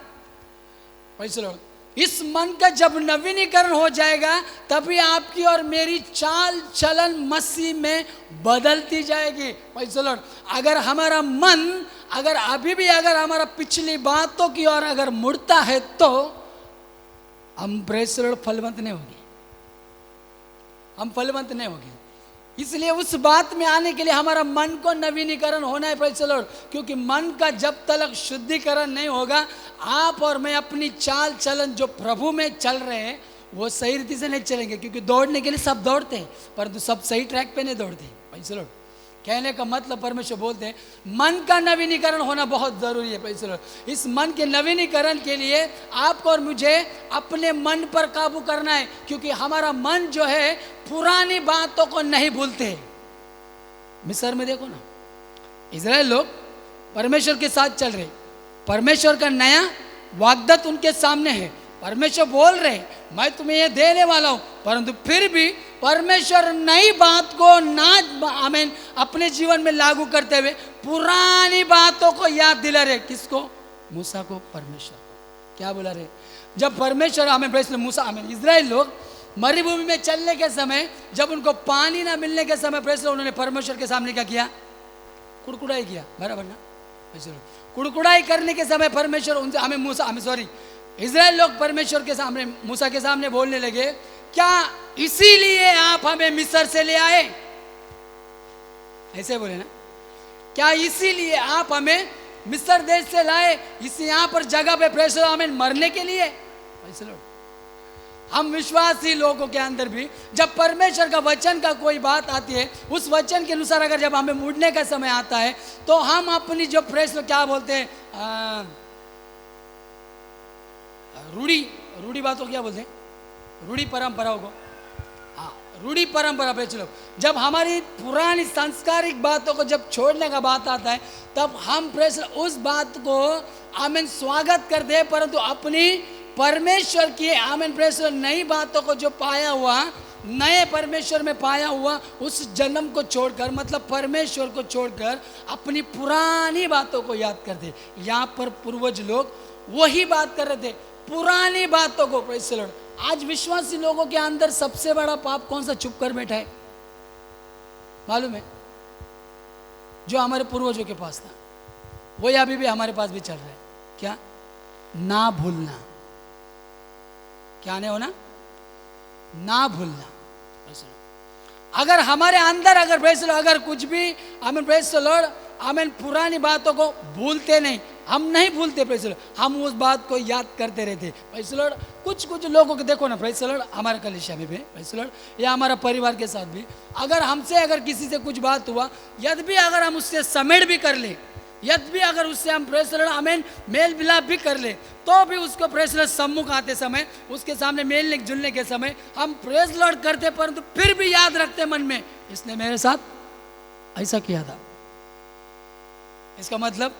इस मन का जब नवीनीकरण हो जाएगा तभी आपकी और मेरी चाल चलन मसीह में बदलती जाएगी। अगर हमारा मन अगर अभी भी अगर हमारा पिछली बातों की ओर अगर मुड़ता है तो हम फलवंत नहीं होंगे, हम फलवंत नहीं होंगे। इसलिए उस बात में आने के लिए हमारा मन को नवीनीकरण होना है प्रेज़ द लॉर्ड, क्योंकि मन का जब तक शुद्धिकरण नहीं होगा आप और मैं अपनी चाल चलन जो प्रभु में चल रहे हैं वो सही रीति से नहीं चलेंगे। क्योंकि दौड़ने के लिए सब दौड़ते हैं परंतु सब सही ट्रैक पे नहीं दौड़ते। प्रेज़ द लॉर्ड कहने का मतलब परमेश्वर बोलते हैं मन का नवीनीकरण होना बहुत जरूरी है। प्रेज़ द लॉर्ड इस मन के नवीनीकरण के लिए आपको और मुझे अपने मन पर काबू करना है, क्योंकि हमारा मन जो है पुरानी बातों को नहीं भूलते। मिस्र में देखो ना, इजराइल लोग परमेश्वर के साथ चल रहे, परमेश्वर का नया वाग्दत्त उनके सामने है, परमेश्वर बोल रहे मैं तुम्हें ये देने वाला हूं, परंतु फिर भी परमेश्वर नई बात को ना अपने जीवन में लागू करते हुए पुरानी बातों को याद दिला रहे। किसको? मूसा को, परमेश्वर को। क्या बोला रहे? जब परमेश्वर मूसा इजराइल लोग मरुभूमि में चलने के समय जब उनको पानी ना मिलने के समय उन्होंने परमेश्वर के सामने क्या किया? कुड़कुड़ाई किया, बराबर ना? कुड़कुड़ाई करने के समय परमेश्वर उनसे इजराइल लोग परमेश्वर के सामने मूसा के सामने बोलने लगे क्या इसीलिए आप हमें मिस्र से ले आए? ऐसे बोले ना, क्या इसीलिए आप हमें मिस्र देश से लाए, इस यहाँ पर जगह पे प्रेषित हमें मरने के लिए? हम विश्वासी लोगों के अंदर भी जब परमेश्वर का वचन का कोई बात आती है उस वचन के अनुसार अगर जब हमें मुड़ने का समय आता है तो हम अपनी जो प्रेषित क्या बोलते हैं रूढ़ी बातों क्या बोलते हैं? रूढ़ी परंपराओं को, हाँ रूढ़ी परंपरा पे चलो। जब हमारी पुरानी सांस्कारिक बातों को जब छोड़ने का बात आता है तब हम उस बात को स्वागत करते हैं, परंतु अपनी परमेश्वर की नई बातों को जो पाया हुआ, नए परमेश्वर में पाया हुआ उस जन्म को छोड़कर मतलब परमेश्वर को छोड़कर अपनी पुरानी बातों को याद करते। यहाँ पर पूर्वज लोग वही बात कर रहे थे, पुरानी बातों को। प्रेज़ द लॉर्ड आज विश्वासी लोगों के अंदर सबसे बड़ा पाप कौन सा चुप कर बैठा है मालूम है? जो हमारे पूर्वजों के पास था वही अभी भी हमारे पास भी चल रहा है। क्या? ना भूलना। क्या नहीं होना? ना भूलना। अगर हमारे अंदर अगर कुछ भी प्रेज़ द लॉर्ड पुरानी बातों को भूलते नहीं, हम नहीं भूलते प्रेज़ द लॉर्ड, हम उस बात को याद करते रहते। प्रेज़ द लॉर्ड कुछ लोगों को देखो ना प्रेज़ द लॉर्ड, हमारे कलीसिया में भी प्रेज़ द लॉर्ड या हमारा परिवार के साथ भी अगर हमसे किसी से कुछ बात हुआ, यदि भी अगर हम उससे समेट भी कर ले, यदि भी अगर उससे हम प्रेज़ द लॉर्ड मेल मिलाप भी कर ले, तो भी उसको प्रेज़ द लॉर्ड सम्मुख आते समय उसके सामने मेलने जुलने के समय हम प्रेज़ द लॉर्ड करते, परंतु फिर भी याद रखते मन में इसने मेरे साथ ऐसा किया था। इसका मतलब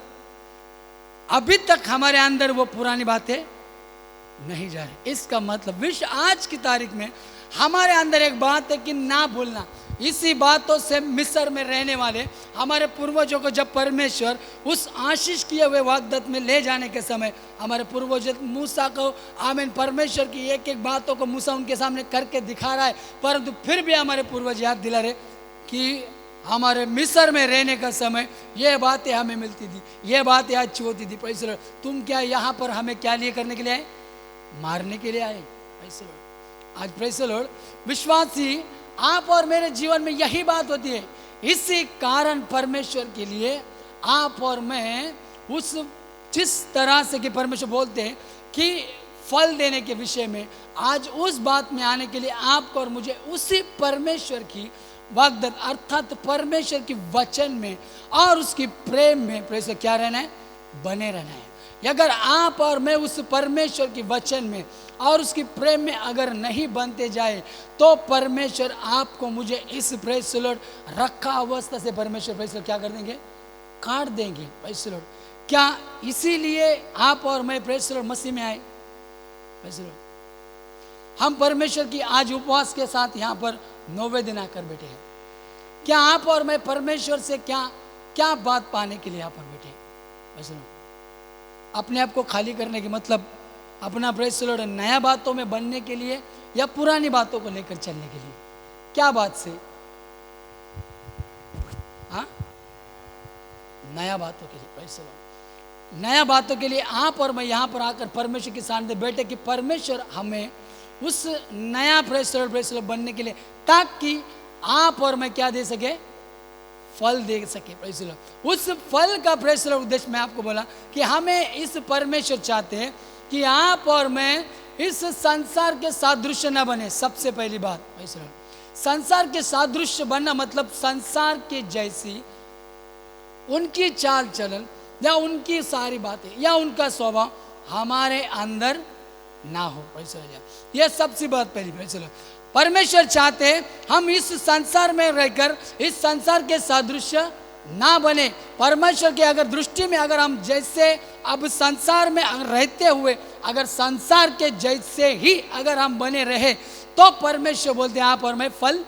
अभी तक हमारे अंदर वो पुरानी बातें नहीं जा रही। इसका मतलब आज की तारीख में हमारे अंदर एक बात है कि ना भूलना। इसी बातों से मिस्र में रहने वाले हमारे पूर्वजों को जब परमेश्वर उस आशीष किए हुए वाग्दत्त में ले जाने के समय हमारे पूर्वज मूसा को परमेश्वर की एक एक बातों को मूसा उनके सामने करके दिखा रहा है, परंतु फिर भी हमारे पूर्वज याद दिला रहे कि हमारे मिस्र में रहने का समय ये बातें हमें मिलती थी, ये बातें अच्छी होती थी। प्रेज़ द लॉर्ड तुम क्या यहाँ पर हमें क्या लिए करने के लिए आए? मारने के लिए आए। प्रेज़ द लॉर्ड आज प्रेज़ द लॉर्ड विश्वासी आप और मेरे जीवन में यही बात होती है। इसी कारण परमेश्वर के लिए आप और मैं उस जिस तरह से कि परमेश्वर बोलते हैं कि फल देने के विषय में, आज उस बात में आने के लिए आपको और मुझे उसी परमेश्वर की वाग्दत्त अर्थात परमेश्वर की वचन में और उसकी प्रेम में प्रेस क्या रहना है, बने रहना है। अगर आप और मैं उस परमेश्वर की वचन में और उसकी प्रेम में अगर नहीं बनते जाए तो परमेश्वर आपको मुझे इस प्रेस लॉर्ड रखा अवस्था से परमेश्वर प्रेस क्या कर देंगे, काट देंगे प्रेस लॉर्ड। क्या इसीलिए आप और मैं प्रेस लॉर्ड मसीह में आए प्रेस लॉर्ड। हम परमेश्वर की आज उपवास के साथ यहाँ पर 9वें दिन आकर बैठे हैं। क्या आप और मैं परमेश्वर से क्या क्या बात पाने के लिए यहाँ पर बैठे हैं प्रेस लॉर्ड। अपने आप को खाली करने की मतलब अपना प्रेस लॉर्ड नया बातों में बनने के लिए या पुरानी बातों को लेकर चलने के लिए, क्या बात से, हाँ नया बातों के लिए प्रेस लॉर्ड, नया बातों के लिए आप और मैं यहाँ पर आकर परमेश्वर के सामने बैठे कि परमेश्वर हमें उस नया प्रेस लॉर्ड बनने के लिए, ताकि आप और मैं क्या दे सके, फल दे सके प्रेस लॉर्ड। उस फल का प्रेस लॉर्ड उद्देश्य मैं आपको बोला कि हमें इस परमेश्वर चाहते हैं कि आप और मैं इस संसार के सादृश्य न बने। सबसे पहली बात प्रेस लॉर्ड, संसार के सादृश्य बनना मतलब संसार के जैसी उनकी चाल चलन या उनकी सारी बातें या उनका स्वभाव हमारे अंदर ना हो प्रेस लॉर्ड। यह सबसे बात पहली प्रेस लॉर्ड। परमेश्वर चाहते हैं हम इस संसार में रहकर इस संसार के सादृश्य ना बने। परमेश्वर के अगर दृष्टि में अगर हम जैसे अब संसार में रहते हुए अगर संसार के जैसे ही अगर हम बने रहे तो परमेश्वर बोलते हैं आप और मैं फल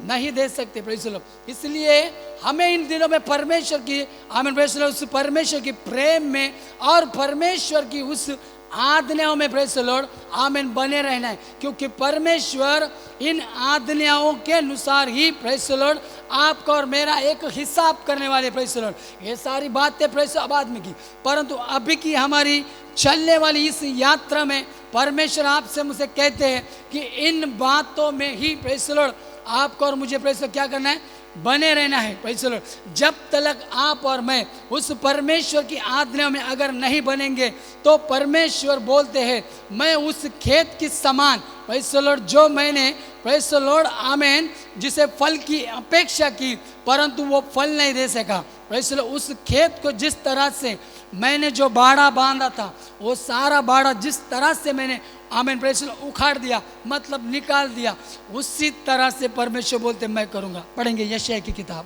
नहीं दे सकते प्रेस लॉर्ड। इसलिए हमें इन दिनों में परमेश्वर की आमीन प्रेस लॉर्ड, उस परमेश्वर की प्रेम में और परमेश्वर की उस आज्ञाओं में प्रेस लॉर्ड आमीन बने रहना है, क्योंकि परमेश्वर इन आज्ञाओं के अनुसार ही प्रेस लॉर्ड आपका और मेरा एक हिसाब करने वाले प्रेस लॉर्ड। ये सारी बातें प्रेस बाद में की, परंतु अभी की हमारी चलने वाली इस यात्रा में परमेश्वर आपसे मुझसे कहते हैं कि इन बातों में ही प्रेस लॉर्ड आपको और मुझे प्रेस क्या करना है, बने रहना है प्रेस लॉर्ड। जब तक आप और मैं उस परमेश्वर की आज्ञा में अगर नहीं बनेंगे तो परमेश्वर बोलते हैं मैं उस खेत की समान प्रेस लॉर्ड जो मैंने प्रेस लॉर्ड आमीन जिसे फल की अपेक्षा की परंतु वो फल नहीं दे सका प्रेस लॉर्ड, उस खेत को जिस तरह से मैंने जो बाड़ा बांधा था वो सारा बाड़ा जिस तरह से मैंने आमीन प्रेस लॉर्ड उखाड़ दिया मतलब निकाल दिया, उसी तरह से परमेश्वर बोलते मैं करूंगा। पढ़ेंगे यशायाह की किताब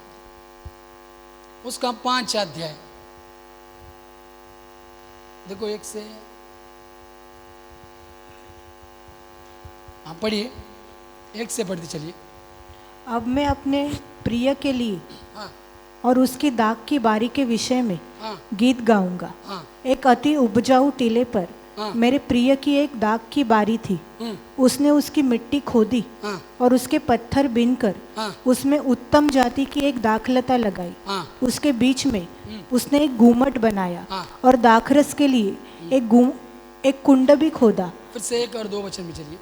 उसका 5 अध्याय, देखो 1 से, हाँ पढ़िए 1 से पढ़ते चलिए। अब मैं अपने प्रिय के लिए हाँ और उसकी दाग की बारी के विषय में हाँ गीत गाऊंगा। हाँ एक अति उपजाऊ टीले पर हाँ मेरे प्रिय की एक दाग की बारी थी। उसने उसकी मिट्टी खोदी हाँ और उसके पत्थर बीनकर हाँ उसमें उत्तम जाति की एक दाखलता लगाई। हाँ उसके बीच में उसने एक गुम्मट बनाया हाँ। और दाखरस के लिए एक कुंड भी खोदा। फिर से 1 और 2 वचन में चलिए।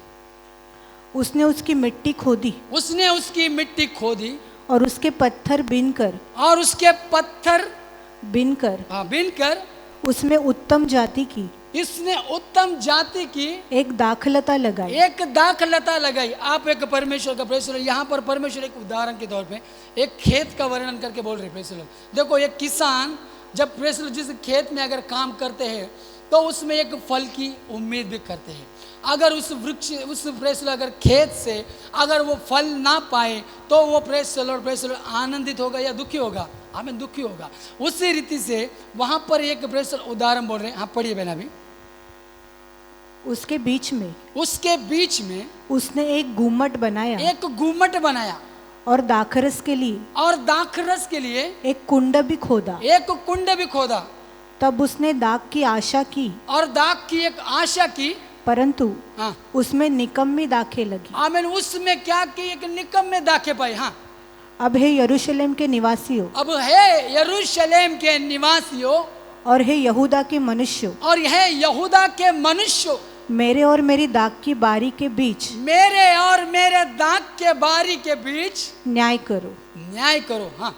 उसने उसकी मिट्टी खोदी, उसने उसकी मिट्टी खोदी और उसके पत्थर बीनकर और उसके पत्थर बीनकर उसमें उत्तम जाति की इसने उत्तम जाति की एक दाखलता लगाई। एक दाखलता लगाई। आप एक परमेश्वर का प्रेस लॉर्ड, यहाँ पर परमेश्वर एक उदाहरण के तौर पे एक खेत का वर्णन करके बोल रहे प्रेस लॉर्ड। देखो एक किसान जब प्रेस लॉर्ड जिस खेत में अगर काम करते हैं तो उसमें एक फल की उम्मीद भी करते हैं। अगर उस वृक्ष उस प्रेस लॉर्ड अगर खेत से अगर वो फल ना पाए तो वो प्रेस लॉर्ड आनंदित होगा या दुखी होगा? हमें दुखी होगा। उसी रीति से वहां पर एक प्रेस लॉर्ड उदाहरण बोल रहे हैं। हाँ पढ़िए बहना भी। उसके बीच में उसने एक गुम्मट बनाया और दाखरस के लिए एक कुंड भी खोदा। तब उसने दाग की आशा की और दाग की एक आशा की, परंतु हाँ उसमें निकम्मी दाखें लगी। आमीन। उसमें क्या की एक निकम्मे दाखें पाई। हाँ अब हे यरूशलेम के निवासियों और हे यहूदा के मनुष्यों मेरे और मेरी दाग की बारी के बीच न्याय करो। हाँ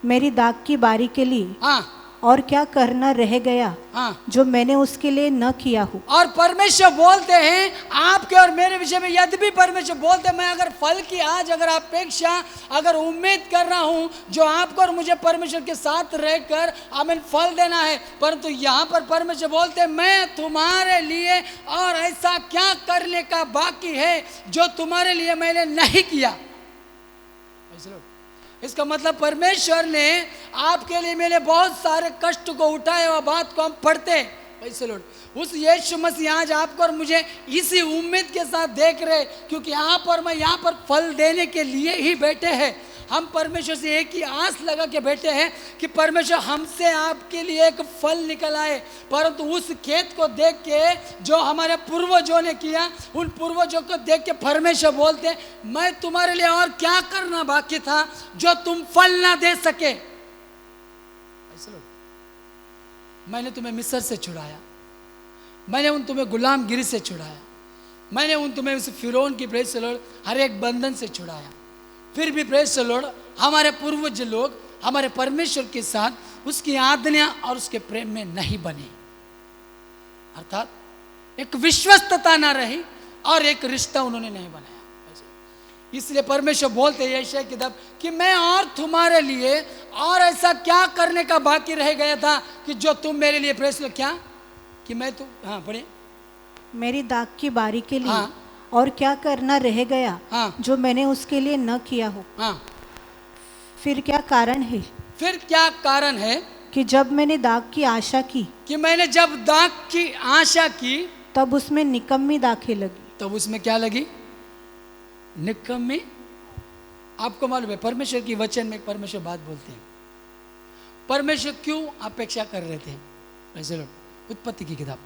मेरी दाग की बारी के लिए हाँ और क्या करना रह गया हाँ। जो मैंने उसके लिए न किया हो। और परमेश्वर बोलते हैं आपके और मेरे विषय में, यद्यपि परमेश्वर बोलते हैं मैं अगर फल की आज अगर अपेक्षा अगर उम्मीद कर रहा हूं जो आपको और मुझे परमेश्वर के साथ रहकर आमीन फल देना है, परंतु यहाँ पर परमेश्वर बोलते हैं मैं तुम्हारे लिए और ऐसा क्या करने का बाकी है जो तुम्हारे लिए मैंने नहीं किया। इसका मतलब परमेश्वर ने आपके लिए मेरे बहुत सारे कष्ट को उठाया हुआ बात को हम पढ़ते हैं। वैसे लोग उस यीशु मसीह आज आपको और मुझे इसी उम्मीद के साथ देख रहे, क्योंकि आप और मैं यहाँ पर फल देने के लिए ही बैठे हैं। हम परमेश्वर से एक ही आस लगा के बैठे हैं कि परमेश्वर हमसे आपके लिए एक फल निकल आए। परंतु उस खेत को देख के जो हमारे पूर्वजों ने किया, उन पूर्वजों को देख के परमेश्वर बोलते हैं मैं तुम्हारे लिए और क्या करना बाकी था जो तुम फल ना दे सके। मैंने तुम्हें मिस्र से छुड़ाया, मैंने उन तुम्हें गुलामगिरी से छुड़ाया, मैंने उन तुम्हें उस फिरौन की प्रेस से हर एक बंधन से छुड़ाया। फिर भी प्रेस लॉर्ड हमारे पूर्वज लोग हमारे परमेश्वर के साथ उसकी आज्ञा और उसके प्रेम में नहीं बने, अर्थात एक विश्वस्तता ना रही और एक रिश्ता उन्होंने नहीं बनाया। इसलिए परमेश्वर बोलते हैं यशायाह की किताब कि मैं और तुम्हारे लिए और ऐसा क्या करने का बाकी रह गया था कि जो तुम मेरे लिए प्रेस लो क्या कि मैं तो हाँ पढ़े मेरी दाग की बारी के लिए हाँ। और क्या करना रह गया हाँ। जो मैंने उसके लिए न किया हो। हाँ। फिर क्या कारण है फिर क्या कारण है कि जब मैंने दाग की आशा की कि मैंने जब दाग की आशा की तब उसमें निकम्मी दाखें लगी। तब उसमें क्या लगी? निकम्मी। आपको मालूम है परमेश्वर की वचन में परमेश्वर बात बोलते हैं। परमेश्वर क्यों अपेक्षा कर रहे थे? वैसे लोग उत्पत्ति की किताब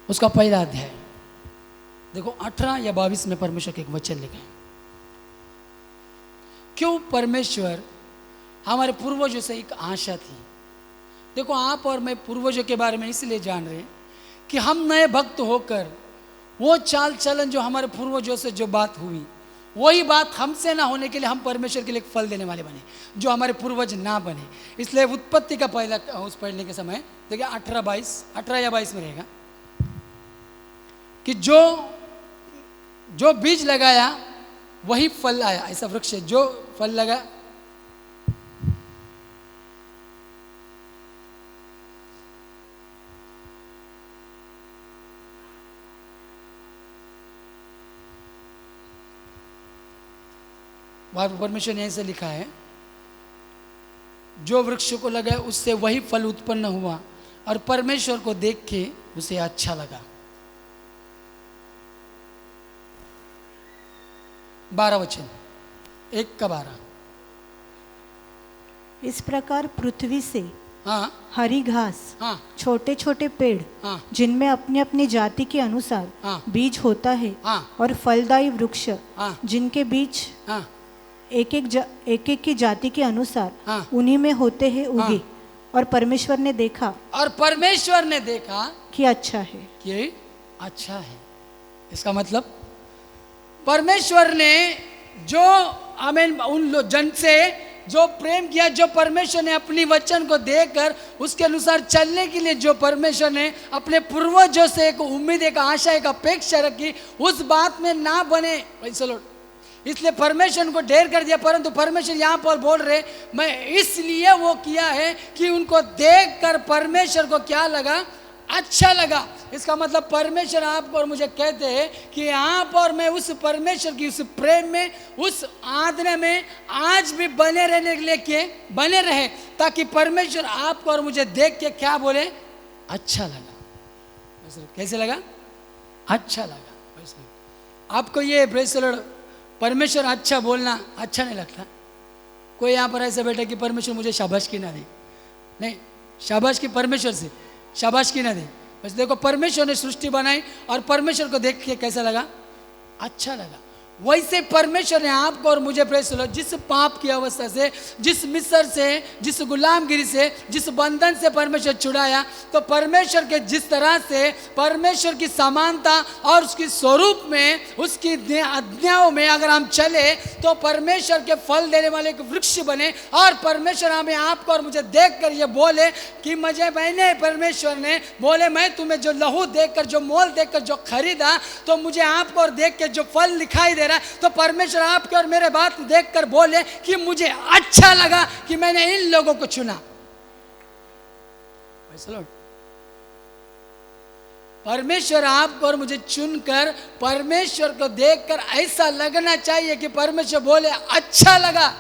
उसका पहला अध्याय देखो 18 या 22 में परमेश्वर के एक वचन लिखे हैं। क्यों परमेश्वर हमारे पूर्वजों से एक आशा थी। देखो आप और मैं पूर्वजों के बारे में इसलिए जान रहे हैं कि हम नए भक्त होकर वो चाल चलन जो हमारे पूर्वजों से जो बात हुई वही बात हमसे ना होने के लिए हम परमेश्वर के लिए फल देने वाले बने जो हमारे पूर्वज ना बने। इसलिए उत्पत्ति का पहला उस पढ़ने के समय देखिए 18 या 22 में रहेगा कि जो बीज लगाया वही फल आया। ऐसा वृक्ष है जो फल लगा वहां परमेश्वर ने ऐसे लिखा है जो वृक्ष को लगा उससे वही फल उत्पन्न हुआ और परमेश्वर को देख के उसे अच्छा लगा। 12 वचन 1 का 12। इस प्रकार पृथ्वी से हाँ हरी घास हाँ छोटे छोटे पेड़ हाँ जिनमें अपनी अपनी जाति के अनुसार हाँ बीज होता है हाँ और फलदायी वृक्ष हाँ जिनके बीज हाँ एक एक की जाति के अनुसार हाँ। उन्हीं में होते हैं उगे। और परमेश्वर ने देखा कि अच्छा है कि अच्छा है। इसका मतलब परमेश्वर ने जो आमीन उन जन से जो प्रेम किया, जो परमेश्वर ने अपनी वचन को देकर उसके अनुसार चलने के लिए जो परमेश्वर ने अपने पूर्वजों से एक उम्मीद एक आशा एक अपेक्षा रखी उस बात में ना बने। चलो इसलिए परमेश्वर को ढेर कर दिया। परंतु परमेश्वर यहाँ पर बोल रहे मैं इसलिए वो किया है कि उनको देखकर परमेश्वर को क्या लगा? अच्छा लगा। इसका मतलब परमेश्वर आपको और मुझे कहते हैं कि आप और मैं उस परमेश्वर की उस प्रेम में उस आज्ञा में आज भी बने रहने के लिए बने रहे ताकि परमेश्वर आपको और मुझे देख के क्या बोले? अच्छा लगा। कैसे लगा? अच्छा लगा। आपको ये परमेश्वर अच्छा बोलना अच्छा नहीं लगता? कोई यहाँ पर ऐसे बैठे कि परमेश्वर मुझे शाबाशी ना दे, नहीं, शाबाशी परमेश्वर से शाबाशी ना दे। बस देखो परमेश्वर ने सृष्टि बनाई और परमेश्वर को देख के कैसा लगा? अच्छा लगा। वैसे परमेश्वर ने आपको और मुझे प्रेस लो, जिस पाप की अवस्था से, जिस मिस्र से, जिस गुलामगिरी से, जिस बंधन से परमेश्वर छुड़ाया, तो परमेश्वर के जिस तरह से परमेश्वर की समानता और उसकी स्वरूप में, उसकी आज्ञाओं में अगर हम चले तो परमेश्वर के फल देने वाले एक वृक्ष बने। और परमेश्वर हमें आपको और मुझे देखकर ये बोले कि मैंने परमेश्वर ने बोले मैं तुम्हें जो लहू देखकर, जो मोल देखकर जो खरीदा, तो मुझे आपको और देख के जो फल दिखाई दे रहा है, तो परमेश्वर आपके और मेरे बात देखकर बोले कि मुझे अच्छा लगा कि मैंने इन लोगों को चुना। परमेश्वर आपको और मुझे चुनकर, परमेश्वर को देखकर ऐसा लगना चाहिए कि परमेश्वर बोले अच्छा लगा।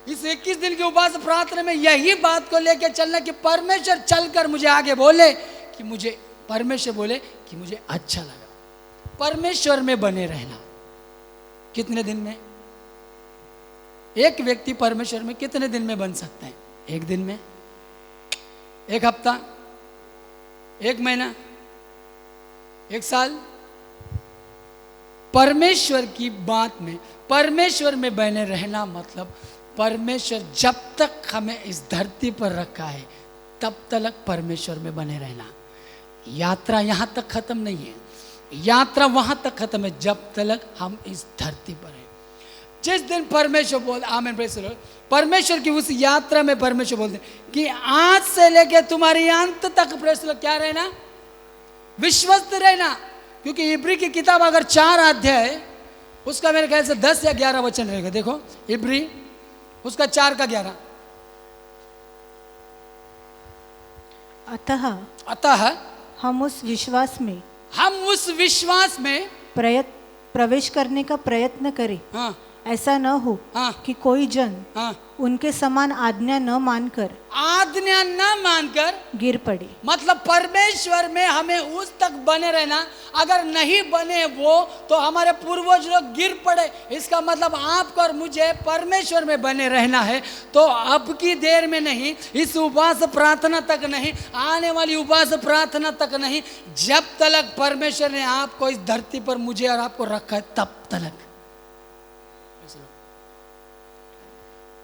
इस 21 दिन के उपवास प्रार्थना में यही बात को लेकर चलना कि परमेश्वर चलकर मुझे आगे बोले कि मुझे, परमेश्वर बोले कि मुझे अच्छा लगा। परमेश्वर में बने रहना। कितने दिन में एक व्यक्ति परमेश्वर में कितने दिन में बन सकता है? एक दिन में, एक हफ्ता, एक महीना, एक साल? परमेश्वर की बात में, परमेश्वर में बने रहना मतलब परमेश्वर जब तक हमें इस धरती पर रखा है तब तक परमेश्वर में बने रहना। यात्रा यहां तक खत्म नहीं है, यात्रा वहां तक खत्म है जब तक हम इस धरती पर हैं। जिस दिन परमेश्वर बोल, आमीन, प्रेज़ द लॉर्ड, परमेश्वर की उस यात्रा में परमेश्वर बोलते कि आज से लेके तुम्हारी अंत तक, प्रेज़ द लॉर्ड, क्या रहना? विश्वस्त रहना। क्योंकि इब्री की किताब अगर 4 अध्याय, उसका मेरे ख्याल से 10 या 11 वचन रहेगा। देखो इब्री उसका 4 का 11। अतः हम उस विश्वास में प्रवेश करने का प्रयत्न करें। हाँ, ऐसा न हो कि कोई जन उनके समान आज्ञा न मानकर गिर पड़े। मतलब परमेश्वर में हमें उस तक बने रहना। अगर नहीं बने वो, तो हमारे पूर्वज लोग गिर पड़े। इसका मतलब आपको और मुझे परमेश्वर में बने रहना है। तो अब की देर में नहीं, इस उपवास प्रार्थना तक नहीं, आने वाली उपवास प्रार्थना तक नहीं, जब तक परमेश्वर ने आपको इस धरती पर, मुझे और आपको रखा है, तब तक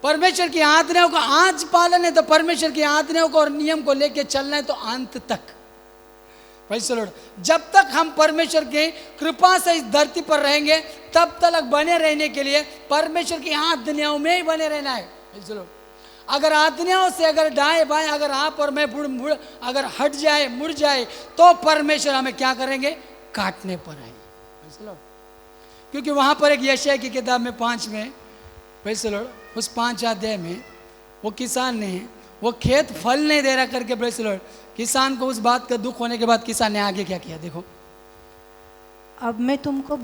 परमेश्वर की आज्ञाओं का आज पालन है। तो परमेश्वर की आज्ञाओं को और नियम को लेके चलना है, तो अंत तक। प्रेज़ द लॉर्ड, जब तक हम परमेश्वर की कृपा से इस धरती पर रहेंगे तब तक बने रहने के लिए परमेश्वर की आज्ञाओं में ही बने रहना है। प्रेज़ द लॉर्ड, अगर आज्ञाओं से अगर दाएं बाएं अगर आप और मैं मुड़ अगर हट जाए, मुड़ जाए, तो परमेश्वर हमें क्या करेंगे? काटने पर आएंगे। प्रेज़ द लॉर्ड, क्योंकि वहां पर एक यशायाह की किताब में 5 में, प्रेज़ द लॉर्ड, उस 5 अध्याय में वो किसान ने, वो खेत फल नहीं दे रहा करके, प्रेज़ द लॉर्ड, किसान को उस बात का दुख होने के बाद किसान ने आगे क्या किया? देखो, अब मैं तुमको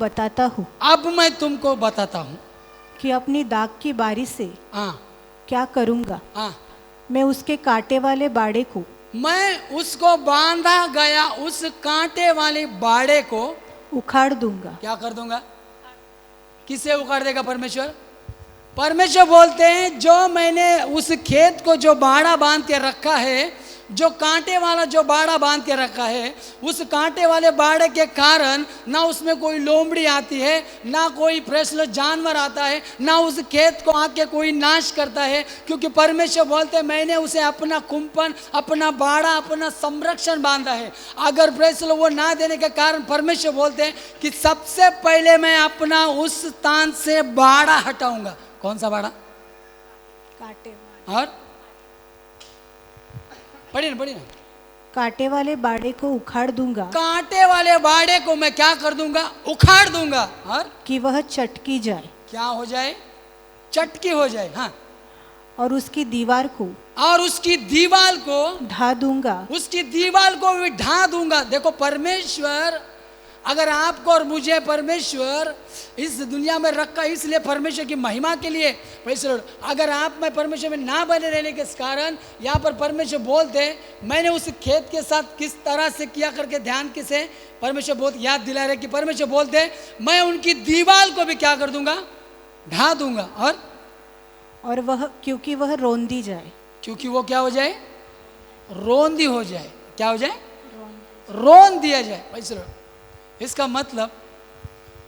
बताता हूँ कि अपनी दाख की बारी से क्या करूँगा। मैं उसके कांटे वाले बाड़े को, मैं उसको बांधा गया उस कांटे वाले बाड़े को उखाड़ दूंगा। क्या कर दूंगा? किसे उखाड़ देगा परमेश्वर? परमेश्वर बोलते हैं जो मैंने उस खेत को जो बाड़ा बांध के रखा है, जो कांटे वाला जो बाड़ा बांध के रखा है, उस कांटे वाले बाड़े के कारण ना उसमें कोई लोमड़ी आती है, ना कोई फ्रेशल जानवर आता है, ना उस खेत को आके कोई नाश करता है। क्योंकि परमेश्वर बोलते हैं मैंने उसे अपना कुंपन, अपना बाड़ा, अपना संरक्षण बांधा है। अगर फ्रेशल वो ना देने के कारण परमेश्वर बोलते हैं कि सबसे पहले मैं अपना उस स्थान से बाड़ा हटाऊंगा। कौन सा बाड़ा? कांटे। और पढ़िए ना, कांटे वाले बाड़े को उखाड़ दूंगा। कांटे वाले बाड़े को मैं क्या कर दूंगा? उखाड़ दूंगा। और कि वह चटकी जाए। क्या हो जाए? चटकी हो जाए। हाँ, और उसकी दीवार को, ढा दूंगा। उसकी दीवार को भी ढा दूंगा। देखो परमेश्वर, अगर आपको और मुझे परमेश्वर इस दुनिया में रखा, इसलिए परमेश्वर की महिमा के लिए। अगर आप में परमेश्वर में ना बने रहने के कारण, यहाँ पर परमेश्वर बोलते मैंने उस खेत के साथ किस तरह से किया करके ध्यान से परमेश्वर बहुत याद दिला रहे कि परमेश्वर बोलते मैं उनकी दीवार को भी क्या कर दूंगा? ढा दूंगा। और वह, क्योंकि वह रोंदी जाए। क्योंकि वो क्या हो जाए? रोंदी हो जाए। क्या हो जाए? रोन दिया जाए। इसका मतलब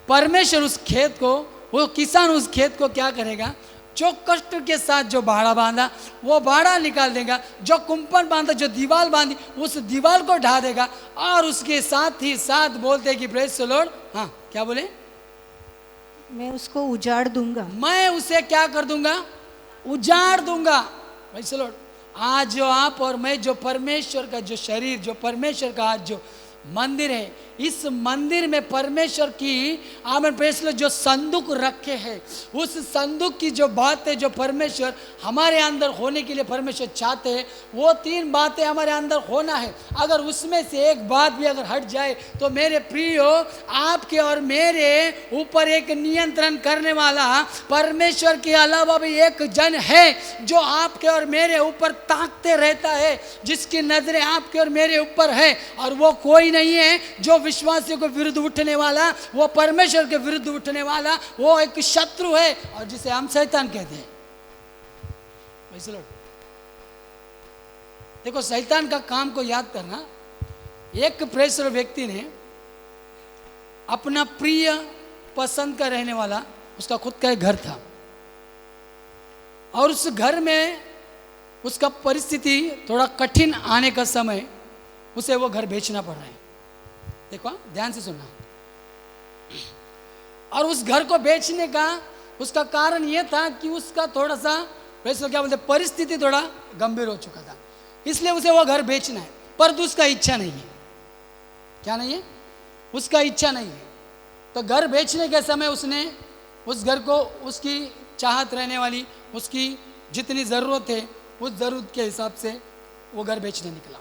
परमेश्वर उस खेत को, वो किसान उस खेत को क्या करेगा, जो कष्ट के साथ जो बाड़ा बांधा वो बाड़ा निकाल देगा, जो कुंपन बांधा, जो दीवार बांधी उस दीवार को ढा देगा, और उसके साथ ही साथ बोलते कि प्रेज द लॉर्ड, हाँ क्या बोले, मैं उसको उजाड़ दूंगा, मैं उसे क्या कर दूंगा, उजाड़ दूंगा। Praise the Lord. आज जो आप और मैं, जो परमेश्वर का जो शरीर, जो परमेश्वर का आज जो मंदिर है, इस मंदिर में परमेश्वर की आमेन प्रेज द लॉर्ड जो संदूक रखे हैं, उस संदूक की जो बातें जो परमेश्वर हमारे अंदर होने के लिए परमेश्वर चाहते हैं, वो 3 बातें हमारे अंदर होना है। अगर उसमें से एक बात भी अगर हट जाए तो मेरे प्रियो, आपके और मेरे ऊपर एक नियंत्रण करने वाला परमेश्वर के अलावा भी एक जन है जो आपके और मेरे ऊपर ताकते रहता है, जिसकी नजरें आपके और मेरे ऊपर है, और वो कोई नहीं है जो विश्वासियों के विरुद्ध उठने वाला, वो परमेश्वर के विरुद्ध उठने वाला, वो एक शत्रु है, और जिसे हम शैतान कहते हैं। देखो शैतान का काम को याद करना, एक प्रेषित व्यक्ति ने अपना प्रिय पसंद का रहने वाला, उसका खुद का एक घर था, और उस घर में उसका परिस्थिति थोड़ा कठिन आने का समय उसे वो घर बेचना पड़ रहा है। देखो ध्यान से सुनना। और उस घर को बेचने का उसका कारण ये था कि उसका थोड़ा सा वैसे क्या बोलते, परिस्थिति थोड़ा गंभीर हो चुका था, इसलिए उसे वो घर बेचना है, पर उसका इच्छा नहीं है। क्या नहीं है? उसका इच्छा नहीं है। तो घर बेचने के समय उसने उस घर को, उसकी चाहत रहने वाली, उसकी जितनी ज़रूरत है उस ज़रूरत के हिसाब से वो घर बेचने निकला,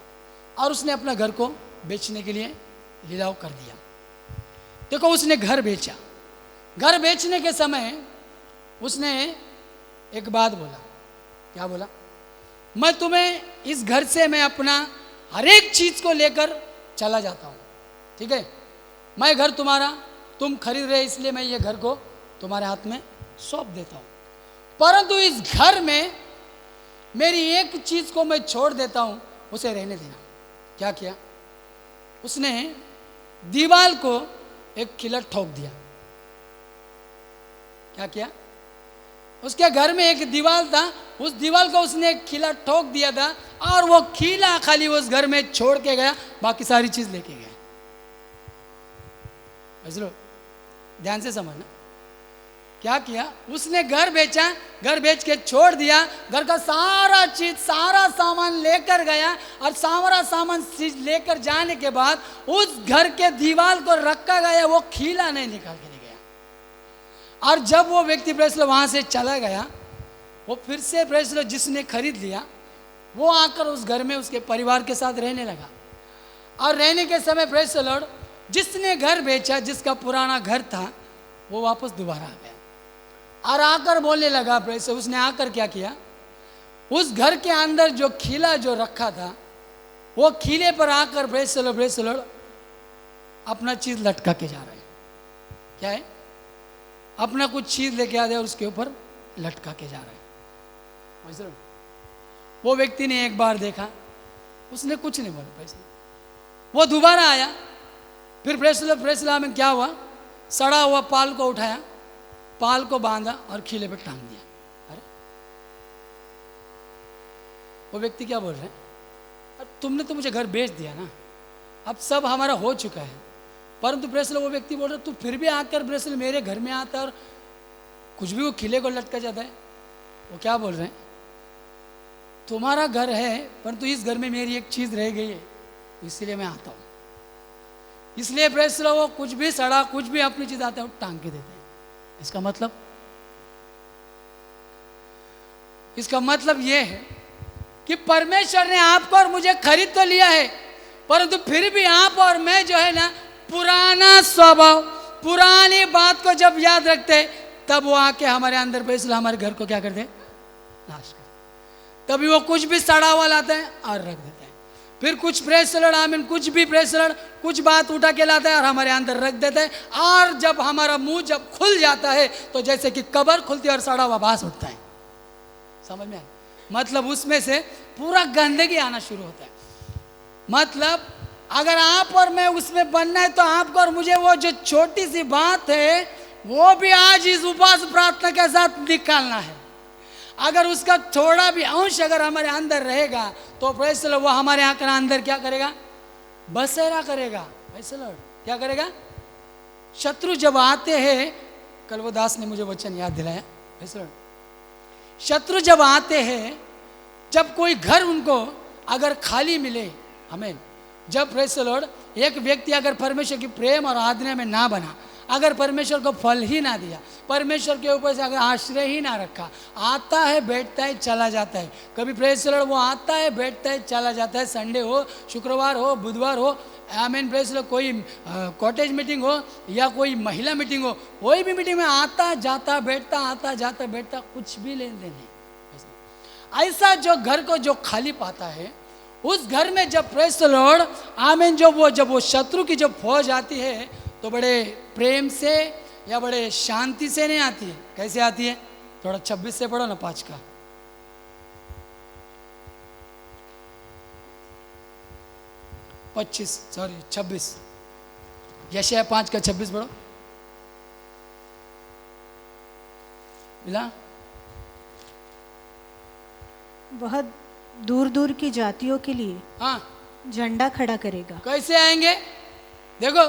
और उसने अपना घर को बेचने के लिए लिलाव कर दिया। देखो उसने घर बेचा। घर बेचने के समय उसने एक बात बोला। क्या बोला? मैं तुम्हें इस घर से मैं अपना हर एक चीज़ को लेकर चला जाता हूँ, ठीक है, मैं घर तुम्हारा, तुम खरीद रहे इसलिए मैं ये घर को तुम्हारे हाथ में सौंप देता हूँ, परंतु इस घर में मेरी एक चीज़ को मैं छोड़ देता हूँ, उसे रहने देना। क्या किया उसने? दीवार को एक किला ठोक दिया। क्या किया? उसके घर में एक दीवार था, उस दीवार को उसने एक किला ठोक दिया था, और वो किला खाली उस घर में छोड़ के गया, बाकी सारी चीज लेके गया। लो ध्यान से समझना। क्या किया उसने? घर बेचा, घर बेच के छोड़ दिया, घर का सारा चीज, सारा सामान लेकर गया, और सारा सामान चीज लेकर जाने के बाद उस घर के दीवार को रखा गया, वो खीला नहीं निकाल के ले गया। और जब वो व्यक्ति प्रेस वहां से चला गया, वो फिर से प्रेस जिसने खरीद लिया वो आकर उस घर में उसके परिवार के साथ रहने लगा। और रहने के समय प्रेस लॉर्ड जिसने घर बेचा, जिसका पुराना घर था, वो वापस दोबारा आ गया और आकर बोलने लगा। प्रेस उसने आकर क्या किया? उस घर के अंदर जो खिला जो रखा था, वो खिले पर आकर प्रेस लॉर्ड अपना चीज लटका के जा रहा है। क्या है? अपना कुछ चीज लेके आ गया और उसके ऊपर लटका के जा रहा है। वो व्यक्ति ने एक बार देखा, उसने कुछ नहीं बोला। प्रेस वो दोबारा आया, फिर प्रेस में क्या हुआ? सड़ा हुआ पाल को उठाया, पाल को बांधा और खिले पे टांग दिया। अरे वो व्यक्ति क्या बोल रहे हैं? अब तुमने तो मुझे घर बेच दिया ना, अब सब हमारा हो चुका है, परंतु प्रेसल वो व्यक्ति बोल रहा तू फिर भी आकर प्रेसल मेरे घर में आता और कुछ भी वो खिले को लटका जाता है। वो क्या बोल रहे हैं? तुम्हारा घर है, परंतु इस घर में मेरी एक चीज रह गई है, इसलिए मैं आता हूँ। इसलिए प्रेसल वो कुछ भी सड़ा, कुछ भी अपनी चीज आता है वो टांग के देते हैं। इसका मतलब ये है कि परमेश्वर ने आपको और मुझे खरीद तो लिया है, परंतु फिर भी आप और मैं जो है ना, पुराना स्वभाव, पुरानी बात को जब याद रखते हैं, तब वो आके हमारे अंदर प्रेस हमारे घर को क्या करते हैं? नाश करते। तभी वो कुछ भी सड़ा हुआ लाता है और रख देता है। फिर कुछ प्रेसलड़ आमीन, कुछ भी प्रेसलड़ कुछ बात उठा के लाता है और हमारे अंदर रख देता है, और जब हमारा मुंह जब खुल जाता है तो जैसे कि कब्र खुलती है और सड़ा हुआ बांस उठता है। समझ में आया? मतलब उसमें से पूरा गंदगी आना शुरू होता है। मतलब अगर आप और मैं उसमें बनना है तो आपको और मुझे वो जो छोटी सी बात है वो भी आज इस उपवास प्रार्थना के साथ निकालना है। अगर उसका थोड़ा भी अंश अगर हमारे अंदर रहेगा तो प्रेज़ द लॉर्ड वो हमारे अंदर क्या करेगा? बसेरा करेगा। प्रेज़ द लॉर्ड क्या करेगा? शत्रु जब आते हैं, कल वो दास ने मुझे वचन याद दिलाया, प्रेज़ द लॉर्ड शत्रु जब आते हैं, जब कोई घर उनको अगर खाली मिले, हमें जब प्रेज़ द लॉर्ड एक व्यक्ति अगर परमेश्वर की प्रेम और आज्ञा में ना बना, अगर परमेश्वर को फल ही ना दिया, परमेश्वर के ऊपर से अगर आश्रय ही ना रखा, आता है बैठता है चला जाता है, कभी प्रेज़ द लॉर्ड वो आता है बैठता है चला जाता है, संडे हो, शुक्रवार हो, बुधवार हो, आमीन, प्रेज़ द लॉर्ड कोई कॉटेज मीटिंग हो या कोई महिला मीटिंग हो, कोई भी मीटिंग में आता जाता बैठता, आता जाता बैठता, कुछ भी लेन देन नहीं। ऐसा जो घर को जो खाली पाता है, उस घर में जब प्रेज़ द लॉर्ड आमीन जब वो शत्रु की जब फौज आती है तो बड़े प्रेम से या बड़े शांति से नहीं आती है। कैसे आती है? थोड़ा 26 से पढ़ो ना, 5 का। 26 यशायाह 5 का 26 पढ़ो। मिला? वह दूर दूर की जातियों के लिए हाँ, झंडा खड़ा करेगा। कैसे आएंगे? देखो,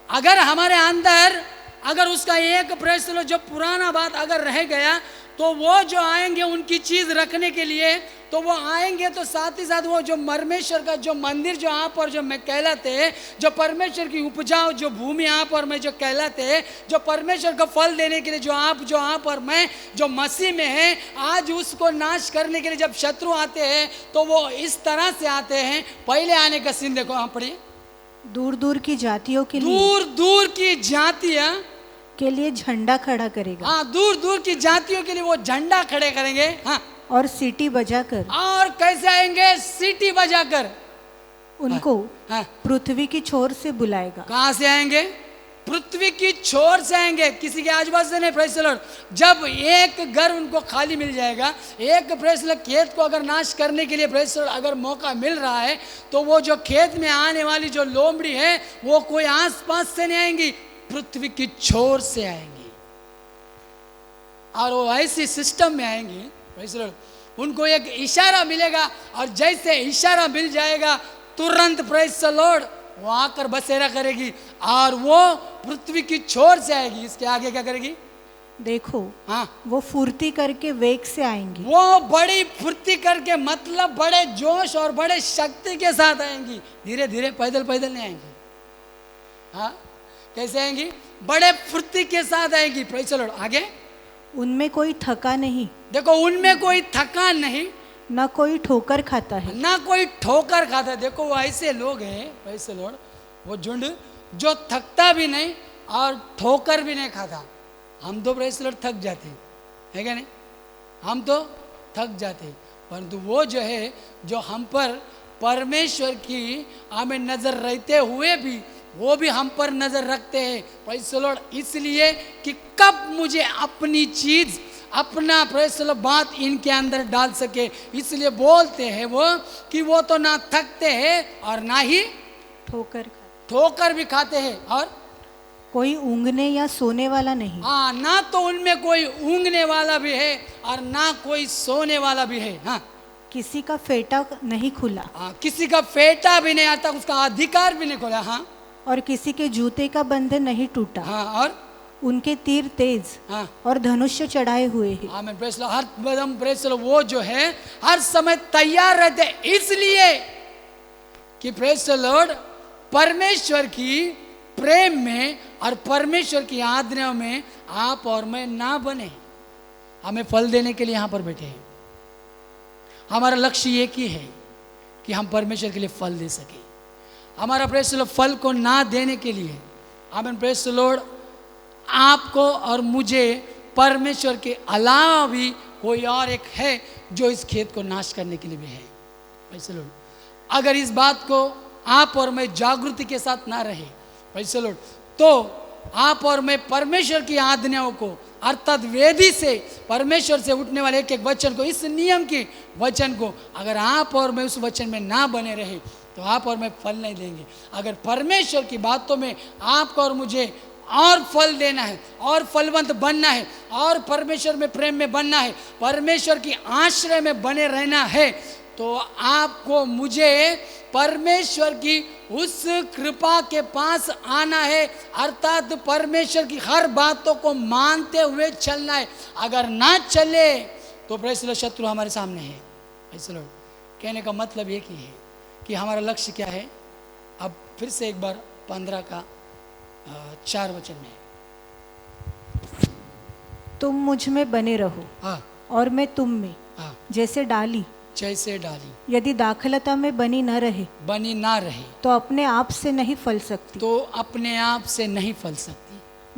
अगर हमारे अंदर अगर उसका एक प्रेज़ द लॉर्ड जो पुराना बात अगर रह गया तो वो जो आएंगे उनकी चीज रखने के लिए, तो वो आएंगे तो साथ ही साथ वो जो परमेश्वर का जो मंदिर जो आप और जो मैं कहलाते हैं, जो परमेश्वर की उपजाऊ जो भूमि आप और मैं जो कहलाते हैं, जो परमेश्वर का फल देने के लिए जो आप और मैं जो मसीह में है, आज उसको नाश करने के लिए जब शत्रु आते हैं तो वो इस तरह से आते हैं। पहले आने का सीन देखो, आप पढ़िए। दूर दूर की जातियों के लिए, दूर दूर की जातियां के लिए झंडा खड़ा करेगा। हाँ, दूर दूर की जातियों के लिए वो झंडा खड़े करेंगे। हाँ, और सीटी बजाकर, और कैसे आएंगे? सीटी बजाकर उनको हाँ, पृथ्वी की छोर से बुलाएगा। कहाँ से आएंगे? पृथ्वी की छोर से आएंगे, किसी के आजू-बाजू से नहीं। प्रेज़ द लॉर्ड जब एक घर उनको खाली मिल जाएगा, एक प्रेज़ द लॉर्ड खेत को अगर नाश करने के लिए प्रेज़ द लॉर्ड अगर मौका मिल रहा है, तो वो जो खेत में आने वाली जो लोमड़ी है वो कोई आसपास से नहीं आएंगी, पृथ्वी की छोर से आएंगी। और वो ऐसी सिस्टम में आएंगी, प्रेज़ द लॉर्ड उनको एक इशारा मिलेगा, और जैसे इशारा मिल जाएगा तुरंत प्रेज़ द लॉर्ड वो आकर बसेरा करेगी, और वो पृथ्वी की छोर से आएगी। इसके आगे क्या करेगी? देखो, हाँ, वो फुर्ती करके वेग से आएंगी। वो बड़ी फुर्ती करके मतलब बड़े जोश और बड़े शक्ति के साथ आएंगी, धीरे धीरे पैदल पैदल नहीं आएंगी। हाँ, कैसे आएंगी? बड़े फुर्ती के साथ आएंगी। प्रेज़ द लॉर्ड आगे, उनमें कोई थका नहीं। देखो, उनमें कोई थकान नहीं, ना कोई ठोकर खाता है। ना कोई ठोकर खाता है। देखो, वो ऐसे लोग हैं प्रेज़ द लॉर्ड, वो झुंड जो थकता भी नहीं और ठोकर भी नहीं खाता। हम तो प्रेज़ द लॉर्ड थक जाते है क्या नहीं? हम तो थक जाते, परंतु वो जो है जो हम पर परमेश्वर की हमें नजर रहते हुए भी वो भी हम पर नजर रखते हैं। प्रेज़ द लॉर्ड इसलिए कि कब मुझे अपनी चीज अपना प्रेज़ द लॉर्ड बात इनके अंदर डाल सके, इसलिए बोलते हैं वो कि वो तो ना थकते हैं और ना ही ठोकर भी खाते हैं, और कोई ऊँगने या सोने वाला नहीं। हाँ, ना तो उनमें कोई ऊँगने वाला भी है और ना कोई सोने वाला भी है। हाँ, किसी का फेटा नहीं खुला। हाँ, किसी का फेटा भी नहीं आता, उसका अधिकार भी नहीं खोला। हाँ, और किसी के जूते का बंधन नहीं टूटा। हाँ, और उनके तीर तेज हाँ, और धनुष्य चढ़ाए हुए हैं। आमीन, प्रेज़ द लॉर्ड। हर बदम प्रेज़ द लॉर्ड वो जो है हर समय तैयार रहते हैं, इसलिए कि प्रेज़ द लॉर्ड परमेश्वर की प्रेम में और परमेश्वर की आज्ञा में आप और मैं ना बने। हमें फल देने के लिए यहाँ पर बैठे हैं। हमारा लक्ष्य एक ही है कि हम परमेश्वर के लिए फल दे सके। हमारा प्रेज़ द लॉर्ड फल को ना देने के लिए, आमीन, प्रेज़ द लॉर्ड आपको और मुझे परमेश्वर के अलावा भी कोई और एक है जो इस खेत को नाश करने के लिए भी है। प्रेज़ द लॉर्ड अगर इस बात को आप और मैं जागृति के साथ ना रहे, प्रेज़ द लॉर्ड, तो आप और मैं परमेश्वर की आज्ञाओं को अर्थात वेदी से परमेश्वर से उठने वाले एक एक वचन को, इस नियम के वचन को अगर आप और मैं उस वचन में ना बने रहे, तो आप और मैं फल नहीं देंगे। अगर परमेश्वर की बातों में आपको और मुझे और फल देना है, और फलवंत बनना है, और परमेश्वर में प्रेम में बनना है, परमेश्वर की आश्रय में बने रहना है, तो आपको मुझे परमेश्वर की उस कृपा के पास आना है, अर्थात परमेश्वर की हर बातों को मानते हुए चलना है। अगर ना चले तो प्रेस शत्रु हमारे सामने है। प्रेस लॉर्ड, कहने का मतलब एक ही है कि हमारा लक्ष्य क्या है। अब फिर से एक बार 15 का 4 वचन में, तुम मुझ में बने रहो हाँ, और मैं तुम में, हाँ, जैसे डाली यदि दाखलता में बनी न रहे तो अपने आप से नहीं फल सकती,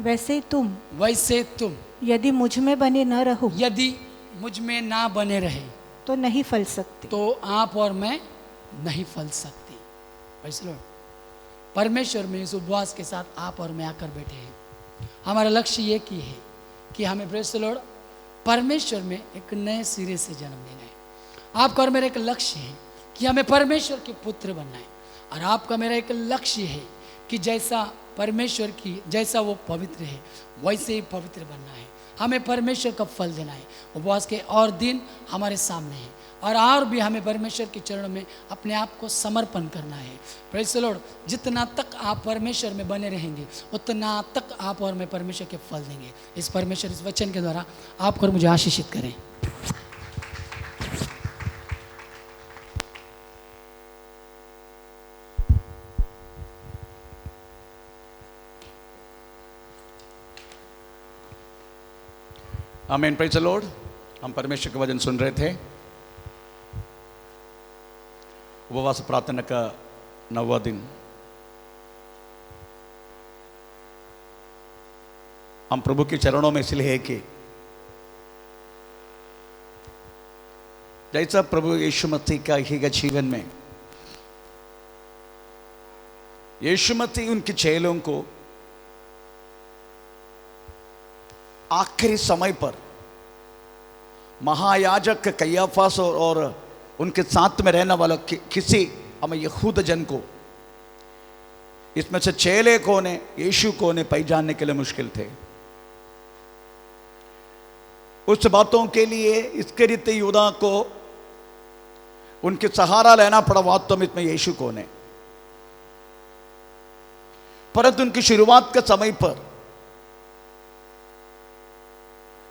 वैसे तुम यदि मुझ में बने न रहो, यदि मुझ में ना बने रहे तो नहीं फल सकते, तो आप और मैं नहीं फल सकते। प्रेज़ द लॉर्ड, परमेश्वर में इस उपवास के साथ आप और मैं आकर बैठे हैं। हमारा लक्ष्य ये की है कि हमें प्रेज़ द लॉर्ड परमेश्वर में एक नए सिरे से जन्म लेना है। आपका और मेरा एक लक्ष्य है कि हमें परमेश्वर के पुत्र बनना है, और आपका मेरा एक लक्ष्य है कि जैसा परमेश्वर की, जैसा वो पवित्र है वैसे ही पवित्र बनना है। हमें परमेश्वर का फल देना है। उपवास के और दिन हमारे सामने हैं, और भी हमें परमेश्वर के चरणों में अपने आप को समर्पण करना है। प्रेज़ द लॉर्ड, जितना तक आप परमेश्वर में बने रहेंगे उतना तक आप और मैं परमेश्वर के फल देंगे। इस परमेश्वर इस वचन के द्वारा आपको और मुझे आशीषित करें। आमीन। Praise the lord. हम परमेश्वर का वचन सुन रहे थे। उपवास प्रार्थना का 9वां दिन। हम प्रभु के चरणों में इसलिए है कि जैसा प्रभु यीशु मसीह का ही जीवन में यीशु मसीह उनके चेलों को आखिरी समय पर महायाजक कैयाफास और उनके साथ में रहने वाला किसी हमें यहूद जन को, इसमें से चेले को ने यीशु को ने पहचानने के लिए मुश्किल थे। उस बातों के लिए इसके रीति यूदा को उनके सहारा लेना पड़ा। वास्तव में इसमें यीशु को ने, परंतु उनकी शुरुआत के समय पर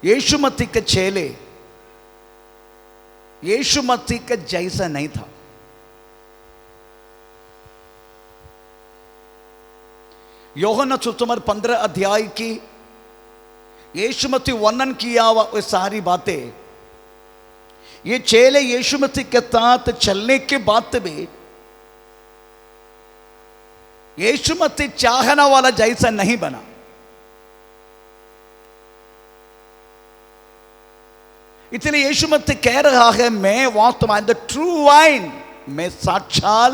यीशु मसीह के चेले यीशु मसीह के जैसा नहीं था। यूहन्ना सुसमाचार 15 अध्याय की यीशु मसीह वर्णन किया वो सारी बातें, ये चेले यीशु मसीह के साथ चलने के बाद में यीशु मसीह चाहने वाला जैसा नहीं बना। इसलिए यीशु मसीह कह रहा है, मैं वास्तव में द ट्रू वाइन, मैं साक्षात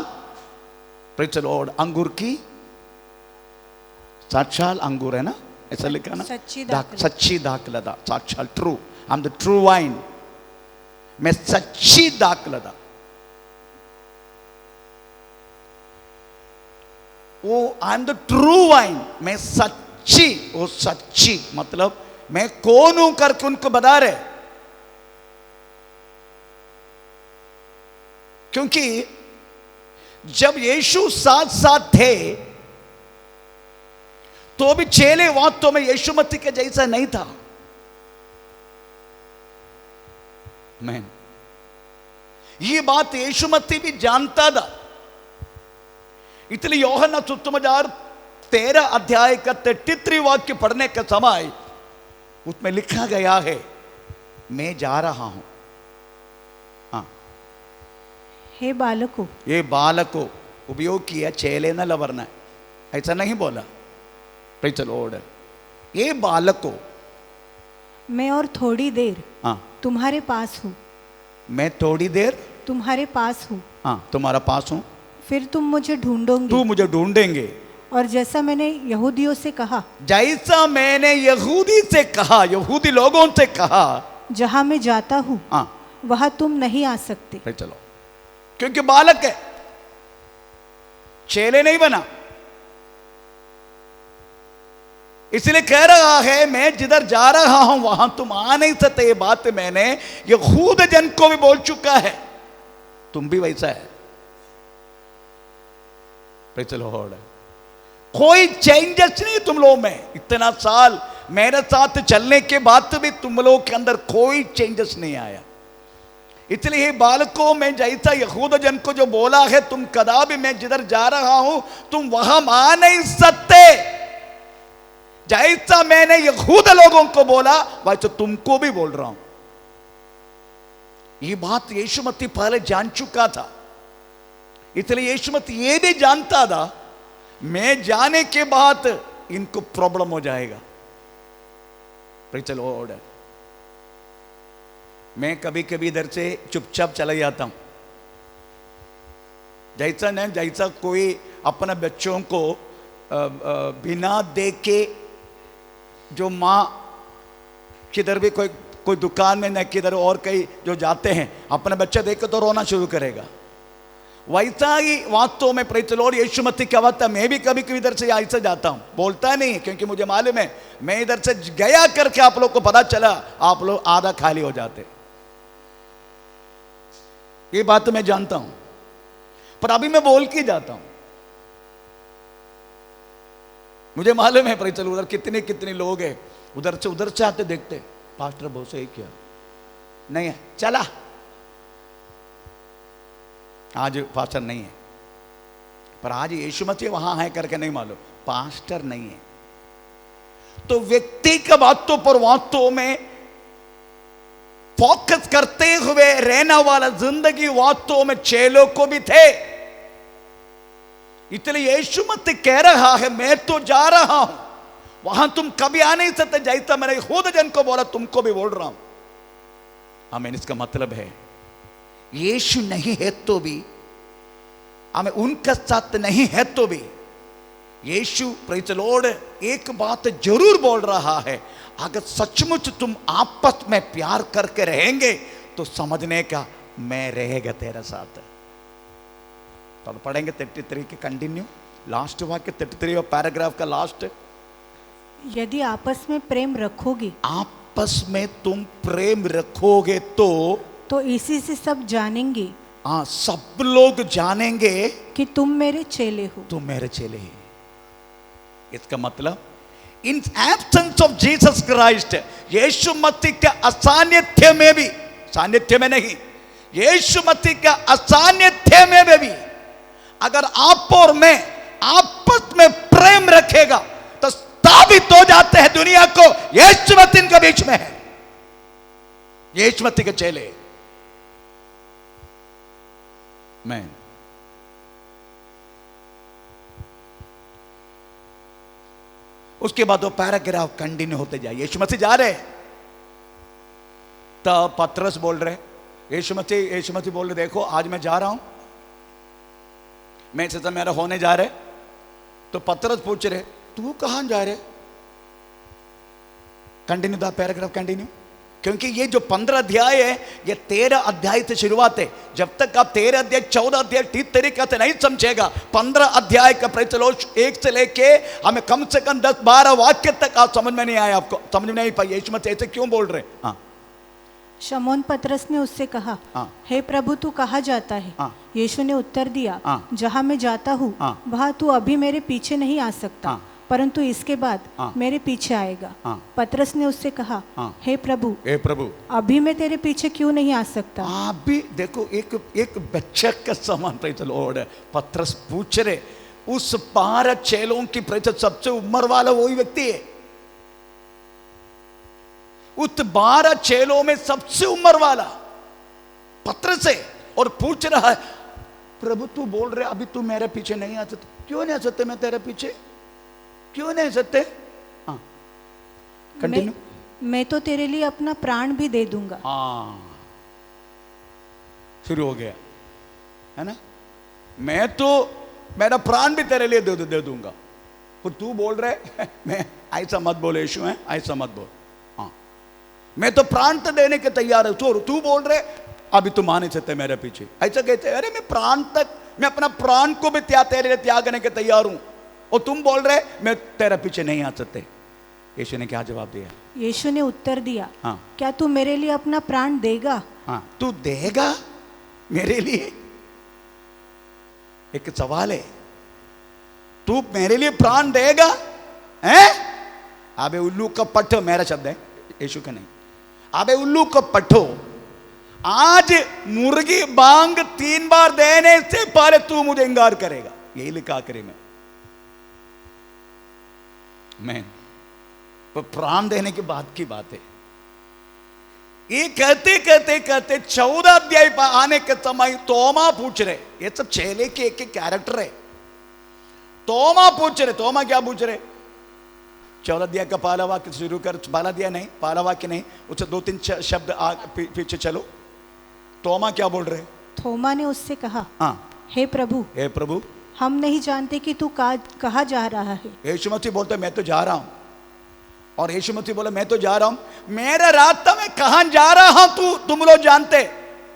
प्रेज़ द लॉर्ड अंगूर की, साक्षात अंगूर है ना, ऐसा लिखा ना, सच्ची दाखलता, साक्षात true, I am the true wine, मैं सच्ची दाखलता। वो I am the true wine, मैं सच्ची, वो सच्ची मतलब मैं कौन हूं करके उनको बता रहे। क्योंकि जब यीशु साथ साथ थे तो भी चेले वास्तव में यीशु मसीह के जैसा नहीं था। मैं ये बात यीशु मसीह भी जानता था। इसलिए यूहन्ना सुसमाचार 13 अध्याय का 33 वाक्य पढ़ने के समय उसमें लिखा गया है, मैं जा रहा हूं। हे बालकों, ये बालकों उपयोग किया, चेले न लवरना, ऐसा नहीं बोला। Praise the Lord. ये बालकों, मैं और थोड़ी देर तुम्हारे पास हूँ, मैं थोड़ी देर तुम्हारे पास हूँ, तुम्हारा पास हूँ, फिर तुम मुझे ढूंढोगे, तू मुझे ढूंढेंगे, और जैसा मैंने यहूदियों से कहा, जैसा मैंने यहूदी से कहा, यहूदी लोगों से कहा, जहां मैं जाता हूँ वहां तुम नहीं आ सकते। चलो, क्योंकि बालक है, चेले नहीं बना। इसलिए कह रहा है मैं जिधर जा रहा हूं वहां तुम आ नहीं सकते। ये बात मैंने यहूद जन को भी बोल चुका है, तुम भी वैसा है। Praise the Lord. कोई चेंजेस नहीं तुम लोग में। इतना साल मेरे साथ चलने के बाद भी तुम लोग के अंदर कोई चेंजेस नहीं आया। इसलिए बालकों में जैसा यहूद जन को जो बोला है तुम कदापि मैं जिधर जा रहा हूं तुम वहां आ नहीं सकते, जैसा मैंने यहूद लोगों को बोला वैसे तुमको भी बोल रहा हूं। ये बात यीशु मसीह पहले जान चुका था। इसलिए यीशु मसीह ये भी जानता था मैं जाने के बाद इनको प्रॉब्लम हो जाएगा। Praise the Lord. मैं कभी कभी इधर से चुपचाप चला जाता हूं। जैसा कोई अपने बच्चों को बिना देखे, जो माँ किधर भी कोई दुकान में न किधर और कहीं जो जाते हैं अपने बच्चे देख के तो रोना शुरू करेगा, वैसा ही वास्तव में प्रेज़ द लॉर्ड यीशु मसीह का बात। मैं भी कभी कभी इधर से ऐसे जाता हूं, बोलता नहीं क्योंकि मुझे मालूम है मैं इधर से गया करके आप लोग को पता चला आप लोग आधा खाली हो जाते। ये बात मैं जानता हूं, पर अभी मैं बोल के जाता हूं। मुझे मालूम है प्रेज़ द लॉर्ड उधर कितने लोग हैं उधर से आते देखते पास्टर बहुत सही किया नहीं है चला, आज पास्टर नहीं है, पर आज यीशु मसीह वहां है करके नहीं मालूम पास्टर नहीं है। तो व्यक्ति का बातों पर वास्तव में फोकस करते हुए रहने वाला जिंदगी वास्तव में चेलों को भी थे। इसलिए यीशु मसीह कह रहा है मैं तो जा रहा हूं वहां तुम कभी आ नहीं सकते, जैसा मैंने यहूद जन को बोला तुमको भी बोल रहा हूं। आमीन। इसका मतलब है यीशु नहीं है तो भी, हमें उनका साथ नहीं है तो भी यीशु प्रेज़ द लॉर्ड एक बात जरूर बोल रहा है, अगर सचमुच तुम आपस में प्यार करके रहेंगे तो समझने का मैं रहेगा तेरा साथ। तो पढ़ेंगे 33 के कंटिन्यू लास्ट वाक्य 33 और पैराग्राफ का लास्ट। यदि आपस में प्रेम रखोगे, आपस में तुम प्रेम रखोगे तो इसी से सब जानेंगे, हाँ सब लोग जानेंगे कि तुम मेरे चेले हो। तुम मेरे चेले हैं। इसका मतलब in absence of Jesus Christ, Yeshu Masih के असान्निध्य में भी, सान्निध्य में नहीं, यीशु मसीह के असान्निध्य में भी अगर आप और मैं आपस में प्रेम रखेगा तो साबित हो जाते हैं दुनिया को यीशु मसीह के बीच में है, यीशु मसीह के चेले। मैं उसके बाद वो पैराग्राफ कंटिन्यू होते जाए। यीशु मसीह जा रहे तो पतरस बोल रहे, यीशु मसीह बोल रहे देखो आज मैं जा रहा हूं, मैं से मेरा होने जा रहे। तो पतरस पूछ रहे तू कहां जा रहे? कंटिन्यू द पैराग्राफ कंटिन्यू, क्योंकि ये जो 15 अध्याय है ये 13 अध्याय से शुरुआत है। जब तक आप 13 अध्याय 14 अध्याय ठीक तरीके से नहीं समझेगा, 15 अध्याय का प्रेज़ द लॉर्ड 1 से लेके हमें कम से कम 10-12 वाक्य तक आप समझ में नहीं आया, आपको समझ में नहीं पाई यीशु मसीह ऐसे क्यों बोल रहे। हाँ शमौन पतरस ने उससे कहा, हे प्रभु तू कहाँ जाता है? यीशु ने उत्तर दिया, जहाँ मैं जाता हूँ वहाँ तू अभी मेरे पीछे नहीं आ सकता, परंतु इसके बाद मेरे पीछे आएगा। पतरस ने उससे कहा, हे प्रभु अभी मैं तेरे पीछे क्यों नहीं आ सकता? अभी देखो एक बच्चे का समान प्रेज़ द लॉर्ड है। पतरस पूछ रहे, उस 12 चेलों की प्रेज़ सबसे उम्र वाला वही व्यक्ति है, उस 12 चेलों में सबसे उम्र वाला पतरस है, और पूछ रहा है प्रभु तू बोल रहे अभी तू मेरे पीछे नहीं आ सकते, क्यों नहीं आ सकते? मैं तेरे पीछे क्यों नहीं सकते? हाँ कंटिन्यू। मैं तो तेरे लिए अपना प्राण भी दे दूंगा। हाँ शुरू हो गया है ना, मैं तो मेरा प्राण भी तेरे लिए दे दूंगा, पर तू बोल रहे मैं ऐसा मत बोल यीशु है, ऐसा मत बोल। हाँ मैं तो प्राण तो देने के तैयार है, तू बोल रहे अभी तुम आ नहीं सकते मेरे पीछे, ऐसा कहते अरे मैं प्राण तक मैं अपना प्राण को भी तेरे लिए त्यागने के तैयार हूं, और तुम बोल रहे मैं तेरे पीछे नहीं आ सकते। यीशु ने क्या जवाब दिया? यीशु ने उत्तर दिया, हाँ क्या तू मेरे लिए अपना प्राण देगा? हाँ, तू देगा मेरे लिए? एक सवाल है, तू मेरे लिए प्राण देगा? हैं? अबे उल्लू का पट्टो, मेरा शब्द है, यीशु का नहीं। अबे उल्लू का पट्टो, आज मुर्गी बांग 3 बार देने से पहले तू मुझे इंकार करेगा, यही लिखा आखिरी में। मैं प्राण देने के बाद की बात है। ये कहते कहते कहते 14 अध्याय आने के समय तोमा पूछ रहे, ये सब चेले के एक कैरेक्टर है। तोमा पूछ रहे, तोमा क्या पूछ रहे? 14 अध्याय का पहला वाक्य शुरू कर, पहला अध्याय नहीं, पहला वाक्य नहीं, उससे 2-3 शब्द पीछे चलो। तोमा क्या बोल रहे? थोमा ने उससे कहा, हाँ, हे प्रभु, हे प्रभु, हम नहीं जानते कि तू कहाँ जा रहा है। यीशु मसीह बोलते मैं तो जा रहा हूं, और यीशु मसीह बोला मैं तो जा रहा हूं, मेरा रास्ता में कहां जा रहा हूं तुम लोग जानते।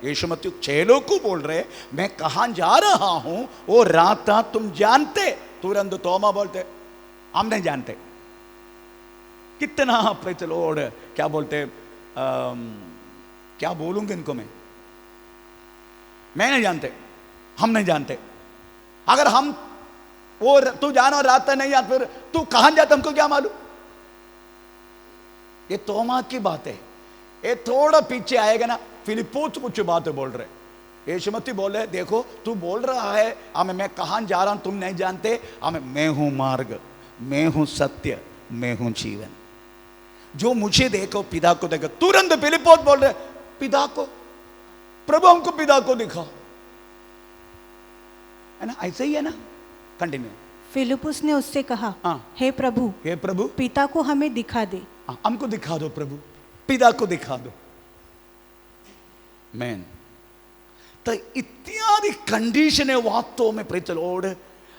यीशु मसीह चेलों को बोल रहे मैं कहां जा रहा हूं वो रास्ता तुम जानते। तुरंत तोमा बोलते हम नहीं जानते। कितना प्रेज़ द लॉर्ड, क्या बोलते, क्या बोलूंगा इनको मैं नहीं जानते, हम नहीं जानते। अगर हम वो तू जाना रास्ता नहीं याद, फिर तू कहां जाता हमको क्या मालूम? ये तोमा की बात है। ये थोड़ा पीछे आएगा ना, फिलिप्पुस कुछ बातें बोल रहे, यीशु मसीह बोल रहे देखो तू बोल रहा है हमें मैं कहां जा रहा हूं तुम नहीं जानते, हमें मैं हूं मार्ग, मैं हूं सत्य, मैं हूं जीवन, जो मुझे देखो पिता को देखो। तुरंत फिलिप्पुस बोल रहे पिता को, प्रभु हमको पिता को दिखाओ, है ना? ऐसे ही है ना, कंटिन्यू। फिलिप्पुस ने उससे कहा, हाँ, हे प्रभु, हे प्रभु, पिता को हमें दिखा दे। हमको दिखा दो प्रभु, पिता को दिखा दो। मैन तो इत्यादि कंडीशन है वास्तव में प्रेज़ द लॉर्ड।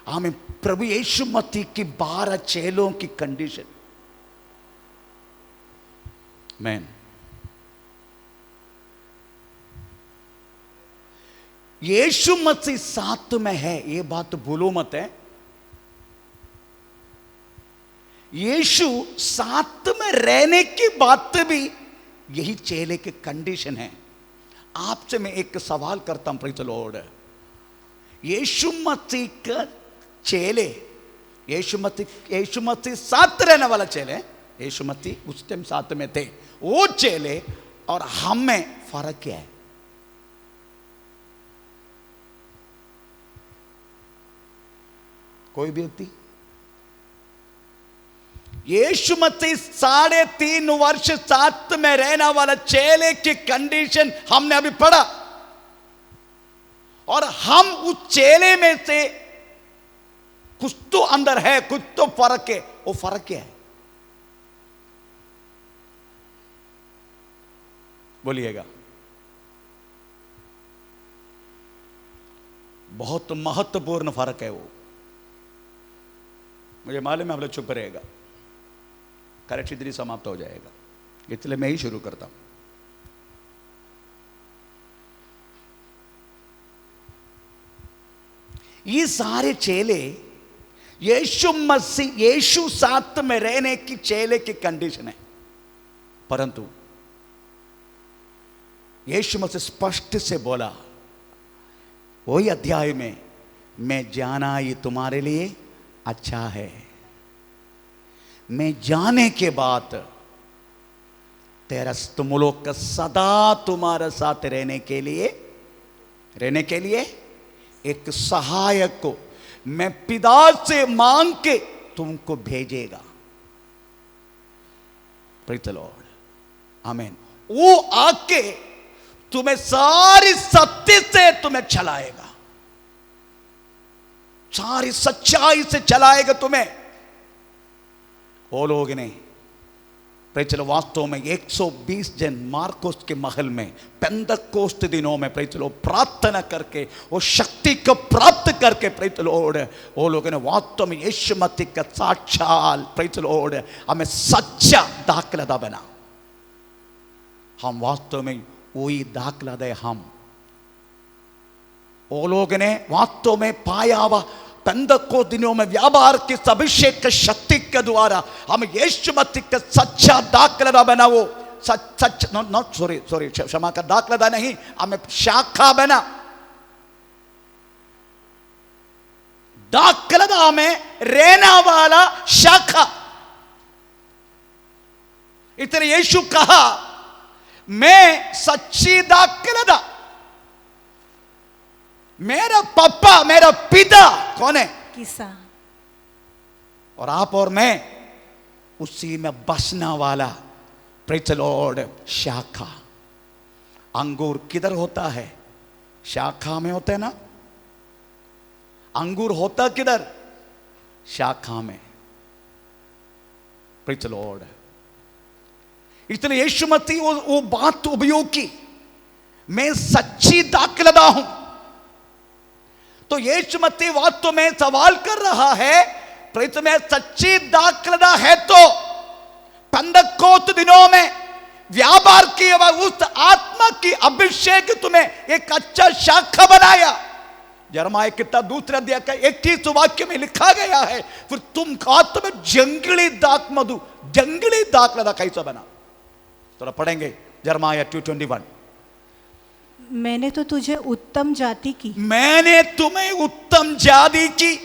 हमें प्रभु यीशु मसीह की 12 चेलों की कंडीशन। मैन यीशु मसीह साथ में है, ये बात भूलो मत है। यीशु साथ में रहने की बात भी यही चेले के कंडीशन है। आपसे मैं एक सवाल करता हूं प्रेज़ द लॉर्ड, यीशु मसीह का चेले, यीशु मसीह साथ रहने वाला चेले, यीशु मसीह उस टाइम साथ में थे, वो चेले और हम में फर्क क्या है? कोई व्यक्ति, यीशु मसीह 3.5 वर्ष साथ में रहने वाला चेले की कंडीशन हमने अभी पढ़ा, और हम उस चेले में से कुछ तो अंदर है, कुछ तो फर्क है। वो फर्क क्या है? बोलिएगा। बहुत महत्वपूर्ण फर्क है वो, मुझे मालूम है आप लोग चुप रहेगा, करेक्ट इधर ही समाप्त हो जाएगा, इसलिए मैं ही शुरू करता हूं। ये सारे चेले यीशु मसीह, यीशु साथ में रहने की चेले की कंडीशन है, परंतु यीशु मसीह स्पष्ट से बोला वही अध्याय में, मैं जाना ये तुम्हारे लिए अच्छा है, मैं जाने के बाद तेरा तुम लोग का सदा तुम्हारे साथ रहने के लिए एक सहायक को मैं पिता से मांग के तुमको भेजेगा। प्रेज़ द लॉर्ड, आमीन। वो आके तुम्हें सारी सत्य से तुम्हें चलाएगा, सारी सच्चाई से चलाएगा तुम्हें। वो लोग नहीं, प्रेज़ द लॉर्ड, वास्तव में 120 जन मार्कोस के महल में पेंतकोस्त दिनों में प्रेज़ द लॉर्ड प्रार्थना करके वो शक्ति को प्राप्त करके प्रेज़ द लॉर्ड वो लोगों ने वास्तव में यीशु मसीह का साक्षात प्रेज़ द लॉर्ड हमें सच्चा दाखलता बना। हम वास्तव में वही दाखलता है। हम वो लोग ने वास्तव में पाया हुआ पेंदको दिनों में व्यापार की अभिषेक शक्ति के द्वारा हम यीशु मसीह का सच्चा दाखलता बना। वो सच नॉट सॉरी क्षमा का दाखलता नहीं, हमें शाखा बना। दाखलता में रहने वाला शाखा। इतने यीशु कहा मैं सच्ची दाखलता, मेरा पापा मेरा पिता कौन है? किसान। और आप और मैं उसी में बसने वाला प्रेज़ द लॉर्ड शाखा। अंगूर किधर होता है? शाखा में होता है ना। अंगूर होता किधर? शाखा में। Praise the Lord. इसलिए यीशु मसीह वो बात उपयोग की, मैं सच्ची दाखलता हूं। तो यीशु मसीह वास्तव में सवाल कर रहा है, प्रेरित में सच्ची दाखलता है तो पेंदकोस्त दिनों में व्यापार की उस आत्मा की अभिषेक तुम्हें एक अच्छा शाखा बनाया। यिर्मयाह किताब दूसरे अध्याय का 21 वाक्य में लिखा गया है, फिर तुम आत्मा में जंगली दाखलता कैसा बना? थोड़ा पढ़ेंगे यिर्मयाह 2:21। मैंने तो तुझे उत्तम जाति की, मैंने तुम्हें उत्तम जाति की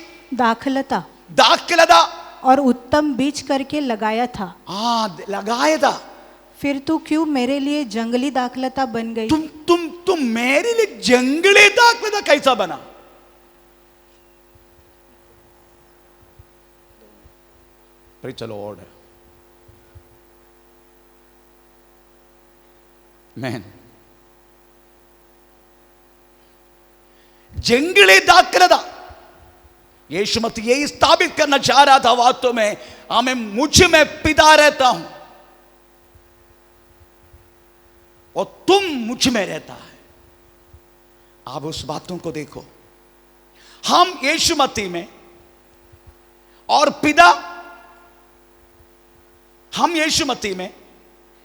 दाखलता और उत्तम बीज करके लगाया था। लगाया था। फिर तू क्यों मेरे लिए जंगली दाखलता बन गई? तुम मेरे लिए जंगली दाखलता कैसा बना? Praise the Lord. मैन जंगली दाखलता यीशु मसीह यही स्थापित करना चाह रहा था वास्तव में, हमें मुझ में पिता रहता हूं और तुम मुझ में रहता है। आप उस बातों को देखो, हम यीशु मसीह में और पिता, हम यीशु मसीह में,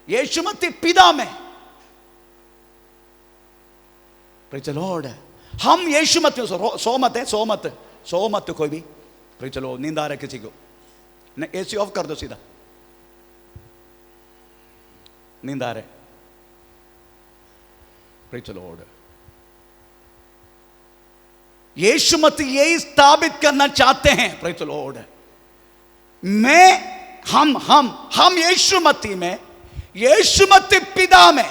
यीशु मसीह पिता में। Praise the lord. हम यीशु मसीह, सो मत कोई भी। Praise the Lord. नींद आ रहा है किसी को? नहीं, एसी ऑफ कर दो सीधा। नींद आ रहा है। Praise the lord. Yeshu Masih यही स्थापित करना चाहते हैं। Praise the lord. हम यीशु मसीह में, यीशु मसीह पिता में।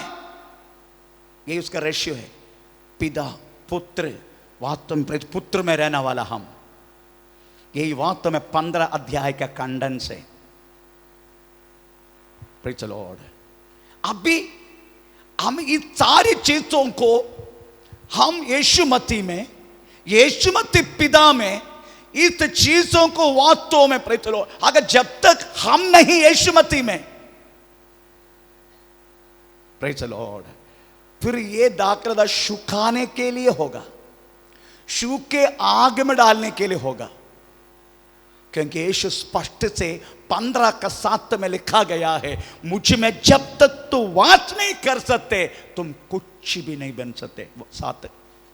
यही उसका रेशियो है, पिता पुत्र। वास्तव में पुत्र में रहने वाला हम, यही वास्तव में 15 अध्याय का कंडेंस है। Praise the Lord. अभी हम इस सारी चीजों को हम यीशु मसीह में, यीशु मसीह पिता में, इस चीजों को वास्तव में प्रेज़ द लॉर्ड, अगर जब तक हम नहीं यीशु मसीह में, प्रेज़ द लॉर्ड, फिर ये दाखलता सुखाने के लिए होगा, सूख के आग में डालने के लिए होगा। क्योंकि यीशु स्पष्ट से 15:7 में लिखा गया है, मुझ में जब तक तो वास नहीं कर सकते तुम कुछ भी नहीं बन सकते।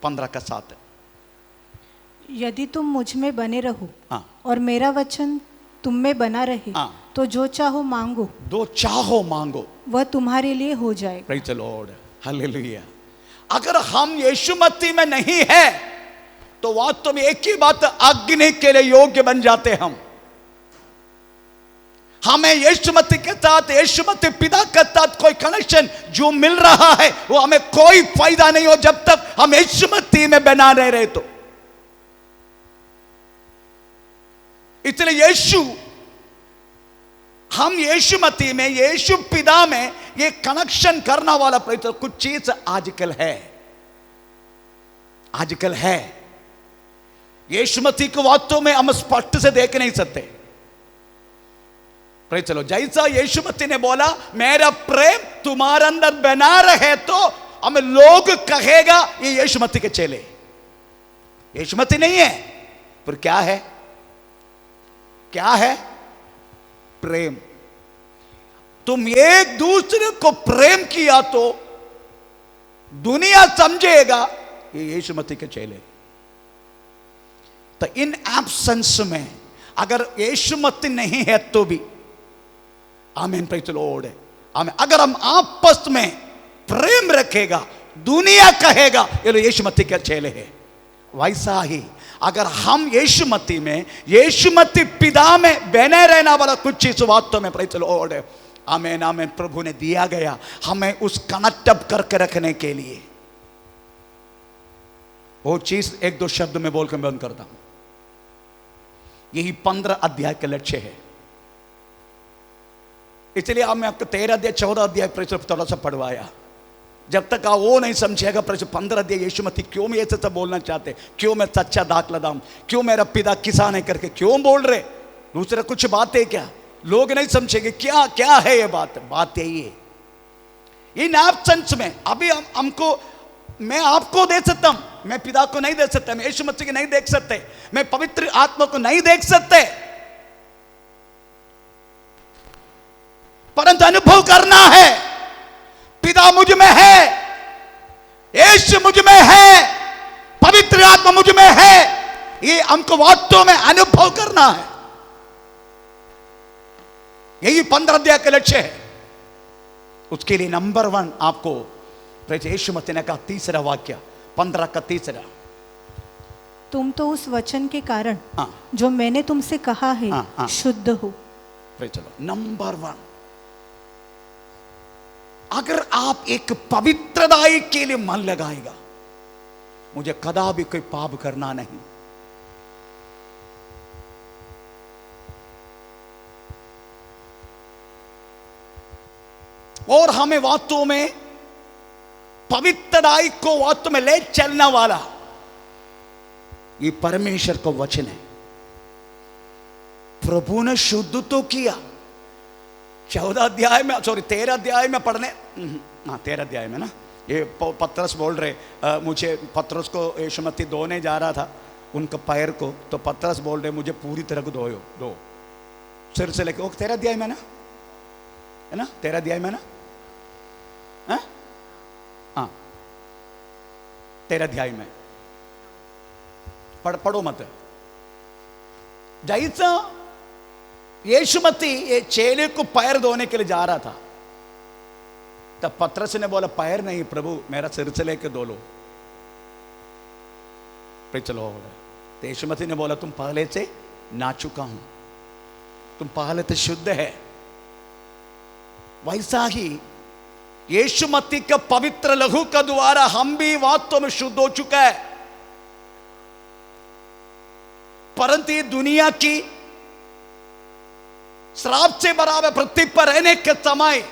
15:7। यदि तुम मुझ में बने रहो हाँ। और मेरा वचन तुम में बना रहे, हाँ। तो जो चाहो मांगो वह तुम्हारे लिए हो जाए। Praise the Lord. हालेलुया। अगर हम यीशु मसीह में नहीं है तो वास्तव में एक ही बात, अग्नि के लिए योग्य बन जाते हम। हमें यीशु मसीह के साथ, यीशु मसीह पिता के साथ कोई कनेक्शन जो मिल रहा है वो हमें कोई फायदा नहीं हो जब तक हम यीशु मसीह में बना रहे। तो इसलिए हम यीशु मसीह में, यीशु पिता में ये कनेक्शन करने वाला प्रयत्न कुछ चीज आजकल है। यीशु मसीह को वास्तव में हम स्पष्ट से देख नहीं सकते। Praise the Lord. जैसा यीशु मसीह ने बोला मेरा प्रेम तुम्हारे अंदर बना रहे तो हमें लोग कहेगा ये यीशु मसीह के चेले। यीशु मसीह नहीं है, पर क्या है? प्रेम। तुम एक दूसरे को प्रेम किया तो दुनिया समझेगा ये यीशु मसीह के चेले। तो इन एब्सेंस में अगर यीशु मसीह नहीं है तो भी आमीन, प्रेज़ द लॉर्ड, आमीन। अगर हम आपस में प्रेम रखेगा, दुनिया कहेगा ये लोग यीशु मसीह के चेले हैं। वैसा ही अगर हम यीशु मसीह में, यीशु मसीह पिता में बने रहना वाला कुछ चीज वास्तव में, प्रेज़ द लॉर्ड, आमीन आमीन, प्रभु ने दिया गया हमें उस कनेक्ट अप करके रखने के लिए। वो चीज एक दो शब्द में बोलकर बंद करता हूं। यही 15 अध्याय का लक्ष्य है। इसलिए अब मैं आपको 13 अध्याय 14 अध्याय थोड़ा सा पढ़वाया। जब तक आप वो नहीं समझेगा 15 अध्याय यीशु मसीह क्यों मैं ऐसे सब बोलना चाहते, क्यों मैं सच्चा दाखला दाम, क्यों मेरा पिता किसान है करके क्यों बोल रहे, दूसरा कुछ बात है क्या, लोग नहीं समझेंगे क्या क्या है ये बात यही है। इन एब्सेंस में अभी हमको, मैं आपको दे सकता हूं, मैं पिता को नहीं दे सकता, मैं यीशु मसीह को नहीं देख सकते, मैं पवित्र आत्मा को नहीं देख सकते, परंतु अनुभव करना है। पिता मुझ में है, यीशु मुझ में है, पवित्र आत्मा मुझ में है, ये हमको वास्तव में अनुभव करना है। यही 15 अध्याय का लक्ष्य है। उसके लिए नंबर 1 आपको यीशु मसीह ने कहा, तीसरा वाक्य 15 का तीसरा, तुम तो उस वचन के कारण जो मैंने तुमसे कहा है शुद्ध हो। चलो नंबर 1, अगर आप एक पवित्रताई के लिए मन लगाएगा, मुझे कदापि कोई पाप करना नहीं, और हमें वास्तव में पवित्रताई को वास्तव में ले चलने वाला ये परमेश्वर का वचन है। प्रभु ने शुद्ध तो किया। 14 अध्याय में, सॉरी 13 अध्याय में पढ़ने, 13 अध्याय में ना, ये पतरस बोल रहे, मुझे पतरस को यीशु मसीह धोने जा रहा था उनका पैर को, तो पतरस बोल रहे मुझे पूरी तरह को दो सिर से लेके। 13 अध्याय में ना, है ना, 13 अध्याय में ना, हाँ 13 अध्याय में पढ़ो मत। जैसा यीशु मसीह ये चेले को पैर धोने के लिए जा रहा था, तब पतरस ने बोला पैर नहीं प्रभु, मेरा सिर से लेके धो लो। चलो, तो यीशु मसीह ने बोला तुम पहले से ना चुका हूं, तुम पहले से शुद्ध है। वैसा ही यीशु मसीह का पवित्र लहू का द्वारा हम भी वास्तव में शुद्ध हो चुका है। परंतु ये दुनिया की श्राप से बराबर पृथ्वी पर रहने के समय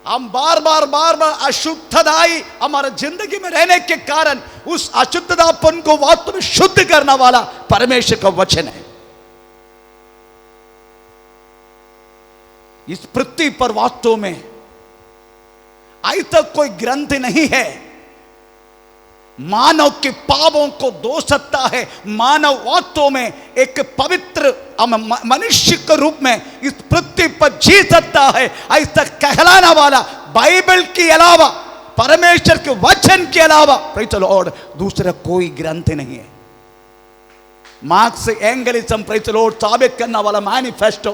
हम बार बार अशुद्धताई हमारे जिंदगी में रहने के कारण उस अशुद्धतापन को वास्तव में शुद्ध करने वाला परमेश्वर का वचन है। इस पृथ्वी पर वास्तव में आज तक कोई ग्रंथ नहीं है मानव के पापों को धो सकता है। मानव वास्तव में एक पवित्र मनुष्य के रूप में इस पृथ्वी पर जी सकता है। आज तक कहलाने वाला बाइबल के अलावा, परमेश्वर के वचन के अलावा प्रेज़ द लॉर्ड दूसरा कोई ग्रंथ नहीं है। मार्क्स एंगलिज्म प्रेज़ द लॉर्ड साबित करने वाला मैनिफेस्टो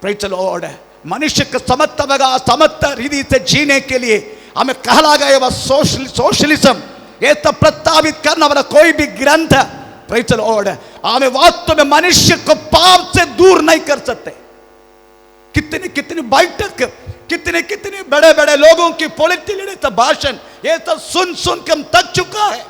प्रेज़ द लॉर्ड मनुष्य के समस्त रीति से जीने के लिए हमें कहला गया वह सोशलिज्म, ये तो प्रस्तावित करने वाला कोई भी ग्रंथ प्रेज़ द लॉर्ड हमें वास्तव में मनुष्य को पाप से दूर नहीं कर सकते। कितनी बैठक, कितने बड़े बड़े लोगों की पॉलिटिकल भाषण, ये तो सुन के हम थक चुका है।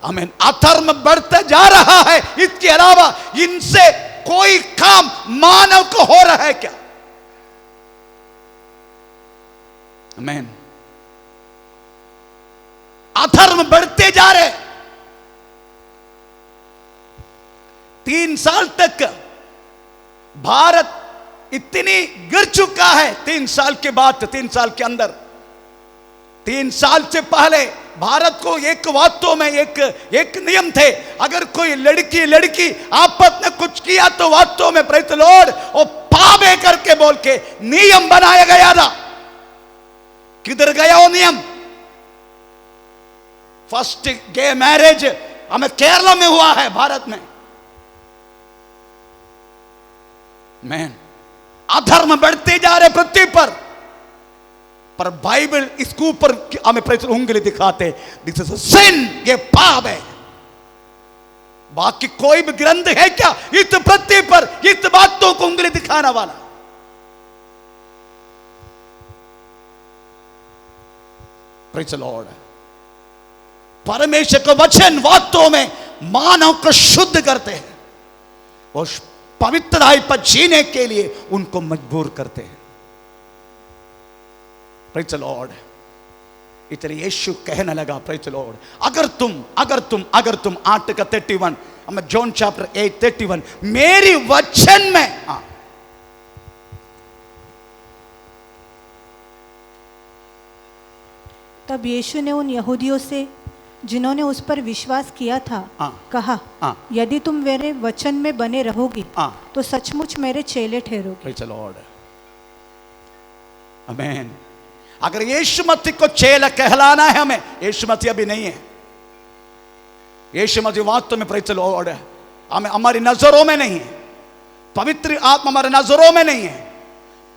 हमें अधर्म बढ़ता जा रहा है। इसके अलावा इनसे कोई काम मानव को हो रहा है क्या? आमीन। अधर्म बढ़ते जा रहे। 3 साल तक भारत इतनी गिर चुका है। 3 साल के बाद, 3 साल के अंदर, 3 साल से पहले भारत को एक वास्तव में एक नियम थे, अगर कोई लड़की आपस में कुछ किया तो वास्तव में प्रेज़ द लॉर्ड और पाप है करके बोल के नियम बनाया गया था। किधर गया वो नियम? फर्स्ट गे मैरिज हमें केरला में हुआ है, भारत में। मैन अधर्म बढ़ते जा रहे पृथ्वी पर बाइबल इसके ऊपर हमें उंगली दिखाते, दिस इज सिन, ये पाप है। बाकी कोई भी ग्रंथ है क्या इस पृथ्वी पर इस बातों को उंगली दिखाने वाला? Praise the Lord. परमेश्वर का वचन वास्तव में मानव को शुद्ध करते हैं और पवित्रताई पर जीने के लिए उनको मजबूर करते हैं। Praise the Lord. इसलिए यीशु कहने लगा, प्रेज़ द लॉर्ड, अगर तुम 8:31 जॉन चैप्टर 8:31 मेरी वचन में तब यीशु ने उन यहूदियों से जिन्होंने उस पर विश्वास किया था कहा, यदि तुम मेरे वचन में बने रहोगे तो सचमुच मेरे चेले ठहरोगे। Praise the Lord. आमीन। अगर यीशु मसीह को चेला कहलाना है हमें, यीशु मसीह अभी नहीं है। यीशु मसीह वास्तव में, प्रेज़ द लॉर्ड, हमें हमारी नजरों में नहीं है। पवित्र आत्मा हमारे नजरों में नहीं है,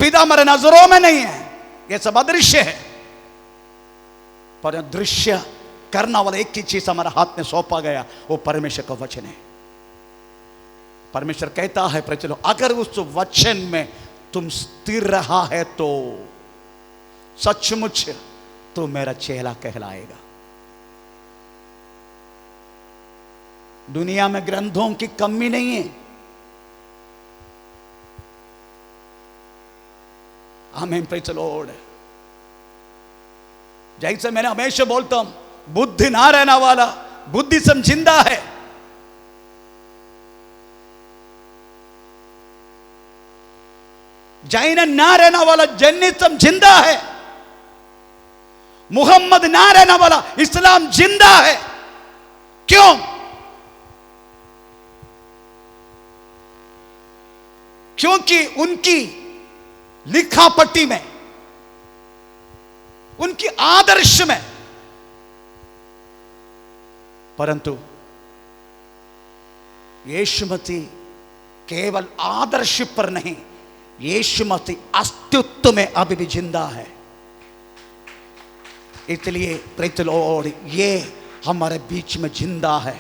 पिता हमारे नजरों में नहीं है। यह सब अदृश्य है, पर दृश्य करना वाला एक ही चीज हमारे हाथ में सौंपा गया, वो परमेश्वर का वचन है। परमेश्वर कहता है, प्रेज़ द लॉर्ड, अगर उस वचन में तुम स्थिर रहा है तो सचमुच तो मेरा चेला कहलाएगा। दुनिया में ग्रंथों की कमी नहीं है। आमीन। Praise the Lord. जैसे मैंने हमेशा बोलता हूं, बुद्धि ना रहना वाला बुद्धिज्म जिंदा है। जैन ना रहना वाला जैनिज्म जिंदा है। मुहम्मद ना रहना वाला इस्लाम जिंदा है। क्यों? क्योंकि उनकी लिखा पट्टी में, उनकी आदर्श में, परंतु यीशु मसीह केवल आदर्श पर नहीं, यीशु मसीह अस्तित्व में अभी भी जिंदा है। इसलिए प्रेज़ द लॉर्ड, ये हमारे बीच में जिंदा है।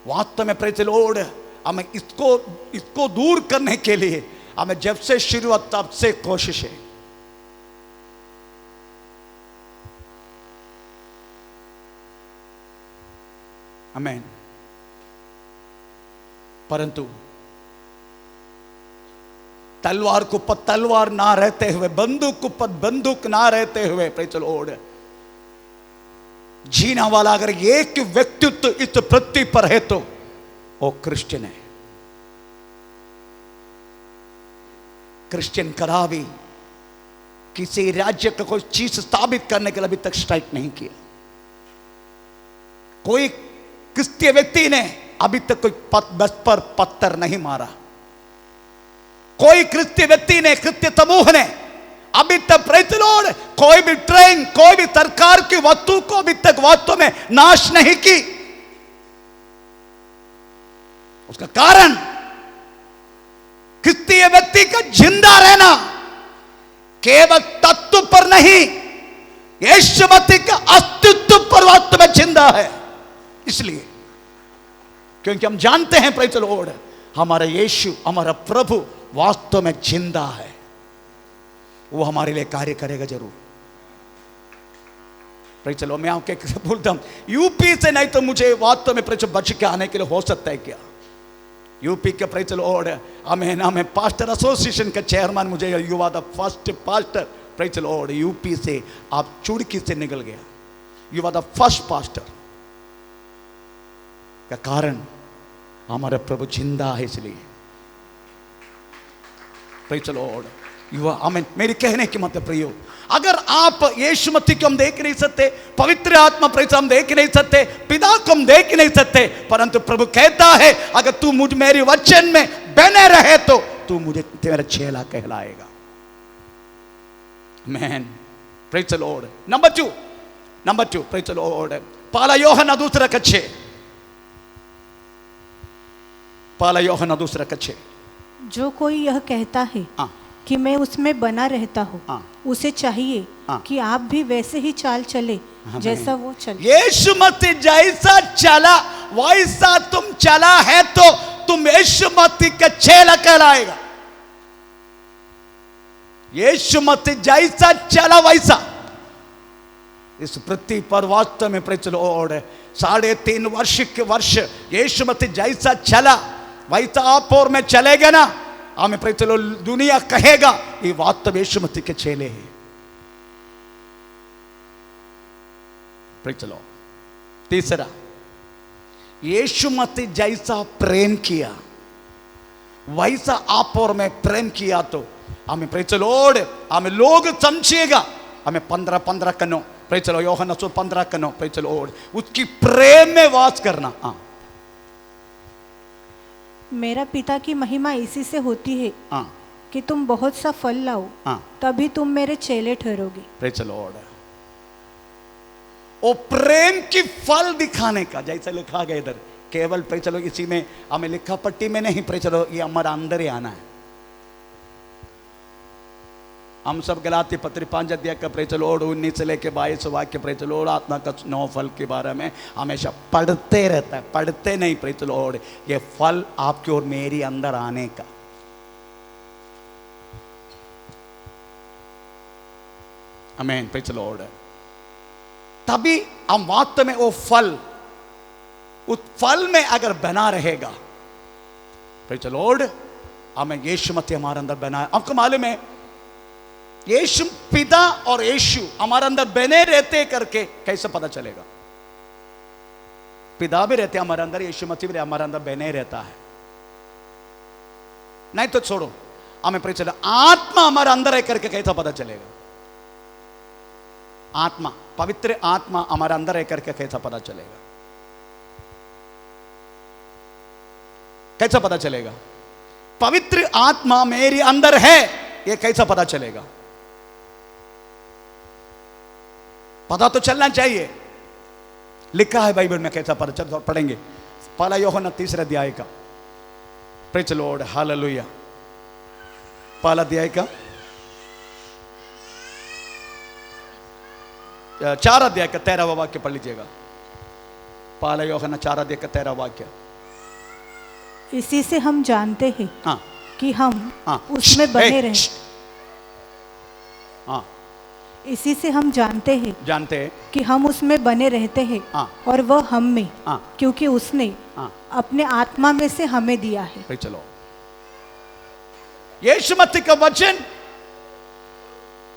वास्तव में प्रेज़ द लॉर्ड, हमें इसको दूर करने के लिए हमें जब से शुरुआत तब से कोशिश है। आमीन। परंतु तलवार को पर तलवार ना रहते हुए, बंदूक को पर बंदूक ना रहते हुए, प्रेज़ द लॉर्ड, जीना वाला अगर एक व्यक्तित्व इस पृथ्वी पर है तो वो क्रिश्चियन है। क्रिश्चियन कदा भी किसी राज्य का कोई चीज स्थापित करने के लिए अभी तक स्ट्राइक नहीं किया। कोई क्रिस्तीय व्यक्ति ने अभी तक कोई बस पर पत्थर नहीं मारा। कोई क्रिस्तीय व्यक्ति ने, क्रिस्तीय समूह ने अभी तक, प्रेज़ द लॉर्ड, कोई भी ट्रेन, कोई भी सरकार की वस्तु को अभी तक वास्तव में नाश नहीं की। उसका कारण क्रिस्तीय व्यक्ति का जिंदा रहना केवल तत्व पर नहीं, यीशु मसीह का अस्तित्व पर वास्तव में जिंदा है। इसलिए क्योंकि हम जानते हैं, प्रेज़ द लॉर्ड, हमारा यीशु, हमारा प्रभु वास्तव में जिंदा है। वो हमारे लिए कार्य करेगा जरूर। Praise the Lord. मैं आपके बोलता हूं, यूपी से नहीं तो मुझे वास्तव में प्रेज़ बच के आने के लिए हो सकता है क्या? यूपी के, प्रेज़ द लॉर्ड, हमें पास्टर एसोसिएशन का चेयरमैन, मुझे you are the first pastor, praise the lord, UP से आप चुड़की से निकल गया। You are the first pastor. का कारण हमारा प्रभु जिंदा है, इसलिए praise the lord. You are, आमीन। मेरे कहने की मतलब प्रियो, अगर आप यीशु मसीह को हम देख नहीं सकते, पवित्र आत्मा प्रेज़ हम देख नहीं सकते, पिता को हम देख नहीं सकते, परंतु प्रभु कहता है, अगर तू मुझ मेरे वचन में बने रहे तो तू मुझे तेरा चेला कहलाएगा। Man, praise the Lord. Number 2, Number 2, praise the Lord. Pala Yohana दूसरा कच्छे, Pala Yohana दूसरा कच्छे. जो कोई यह कहता है हाँ. कि मैं उसमें बना रहता हूँ, हाँ. उसे चाहिए हाँ. कि आप भी वैसे ही चाल चले जैसा वो चले. यीशु मसीह जैसा चला वैसा तुम चला है तो तुम यीशु मसीह का चेला कहलाएगा. यीशु मसीह जैसा चला वैसा इस पृथ्वी पर वास्तव में प्रेज द लॉर्ड 3.5 वर्ष यीशु मसीह जैसा चला वैसा आप और मैं चलेगा ना, हमें प्रेज द लॉर्ड दुनिया कहेगा ये वास्तव यीशु मसीह के चेले हैं. Praise the Lord. तीसरा, यीशु मसीह जैसा प्रेम किया वैसा आप और मैं प्रेम किया तो हमें प्रेज द लॉर्ड हमें लोग समझेगा. हमें 15 कनो प्रेज द लॉर्ड, यूहन्ना 15 कनो प्रेज द लॉर्ड, उसकी प्रेम में वास करना. हाँ. मेरा पिता की महिमा इसी से होती है हाँ. कि तुम बहुत सा फल लाओ, हाँ. तभी तुम मेरे चेले ठहरोगे. Praise the lord. वो प्रेम की फल दिखाने का जैसा लिखा गया इधर, केवल प्रेज द लॉर्ड इसी में हमें लिखा पट्टी में नहीं, प्रेज द लॉर्ड ये हमारा अंदर ही आना है. हम सब गलाती पत्री 5 अध्याय का प्रेज द लॉर्ड 19 से लेके 22 वाक्य प्रेज द लॉर्ड आत्मा का 9 फल के बारे में हमेशा पढ़ते रहता है. पढ़ते नहीं प्रेज द लॉर्ड, ये फल आपकी और मेरी अंदर आने का. आमीन. Praise the Lord. तभी हम वास्तव में वो फल, उस फल में अगर बना रहेगा प्रेज द लॉर्ड, हमें यीशु मसीह हमारे अंदर बना. आपको मालूम है यीशु पिता और यीशु हमारे अंदर बने रहते करके कैसे पता चलेगा? पिता भी रहते हमारे अंदर, यीशु मसीह भी हमारे अंदर बने रहता है. नहीं तो छोड़ो, हमें प्रेज द लॉर्ड आत्मा हमारे अंदर है करके कैसा पता चलेगा? आत्मा, पवित्र आत्मा हमारे अंदर है करके कैसा पता चलेगा? कैसा पता चलेगा? पवित्र आत्मा मेरी अंदर है ये कैसा पता चलेगा? पता तो चलना चाहिए. लिखा है बाइबल में, कैसा पता चल पढ़ेंगे. पहला यूहन्ना 3 अध्याय का, प्रेज द लॉर्ड, हालेलुया. पहला अध्याय का 4 अध्याय का 13वां वाक्य पढ़ लीजिएगा. पहला यूहन्ना 4 अध्याय का 13वां वाक्य. इसी से हम जानते हैं हाँ. कि हम हाँ. उसमें बने रहे. हाँ. इसी से हम जानते हैं कि हम उसमें बने रहते हैं. हाँ. और वह हम में. हाँ. क्योंकि उसने हाँ. अपने आत्मा में से हमें दिया है. चलो, यीशु मसीह का वचन,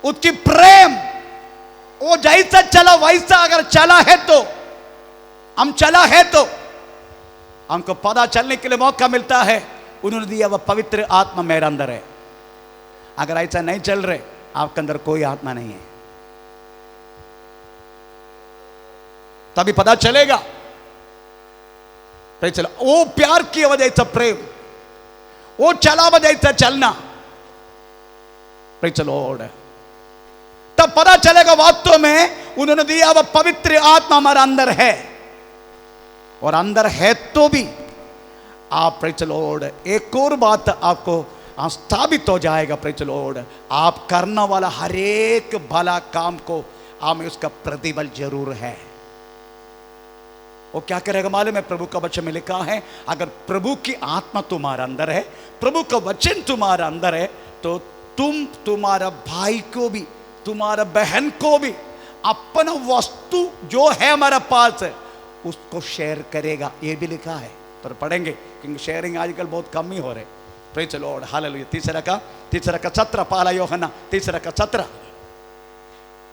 उसकी प्रेम, वो जैसा चला वैसा अगर चला है तो हम चला है तो हमको पता चलने के लिए मौका मिलता है. उन्होंने दिया वह पवित्र आत्मा मेरे अंदर है. अगर ऐसा नहीं चल रहे, आपके अंदर कोई आत्मा नहीं है, तभी पता चलेगा. चला वो प्यार की वजह से प्रेम, वो चला वजह से चलना. Praise the Lord. तब पता चलेगा वास्तव में उन्होंने दिया वह पवित्र आत्मा हमारे अंदर है. और अंदर है तो भी आप प्रेज द लॉर्ड, एक और बात आपको स्थापित हो जाएगा. प्रेज द लॉर्ड, आप करने वाला हर एक भला काम को हमें उसका प्रतिफल जरूर है. वो क्या करेगा मालूम है? प्रभु का वचन में लिखा है, अगर प्रभु की आत्मा तुम्हारे अंदर है, प्रभु का वचन तुम्हारे अंदर है, तो तुम तुम्हारा भाई को भी, तुम्हारा बहन को भी अपना वस्तु जो है हमारे पास है उसको शेयर करेगा. ये भी लिखा है, पर पढ़ेंगे क्योंकि शेयरिंग आजकल बहुत कम ही हो रहे. Praise the Lord, hallelujah. तीसरा का 17, पहला यूहन्ना 3 का 17.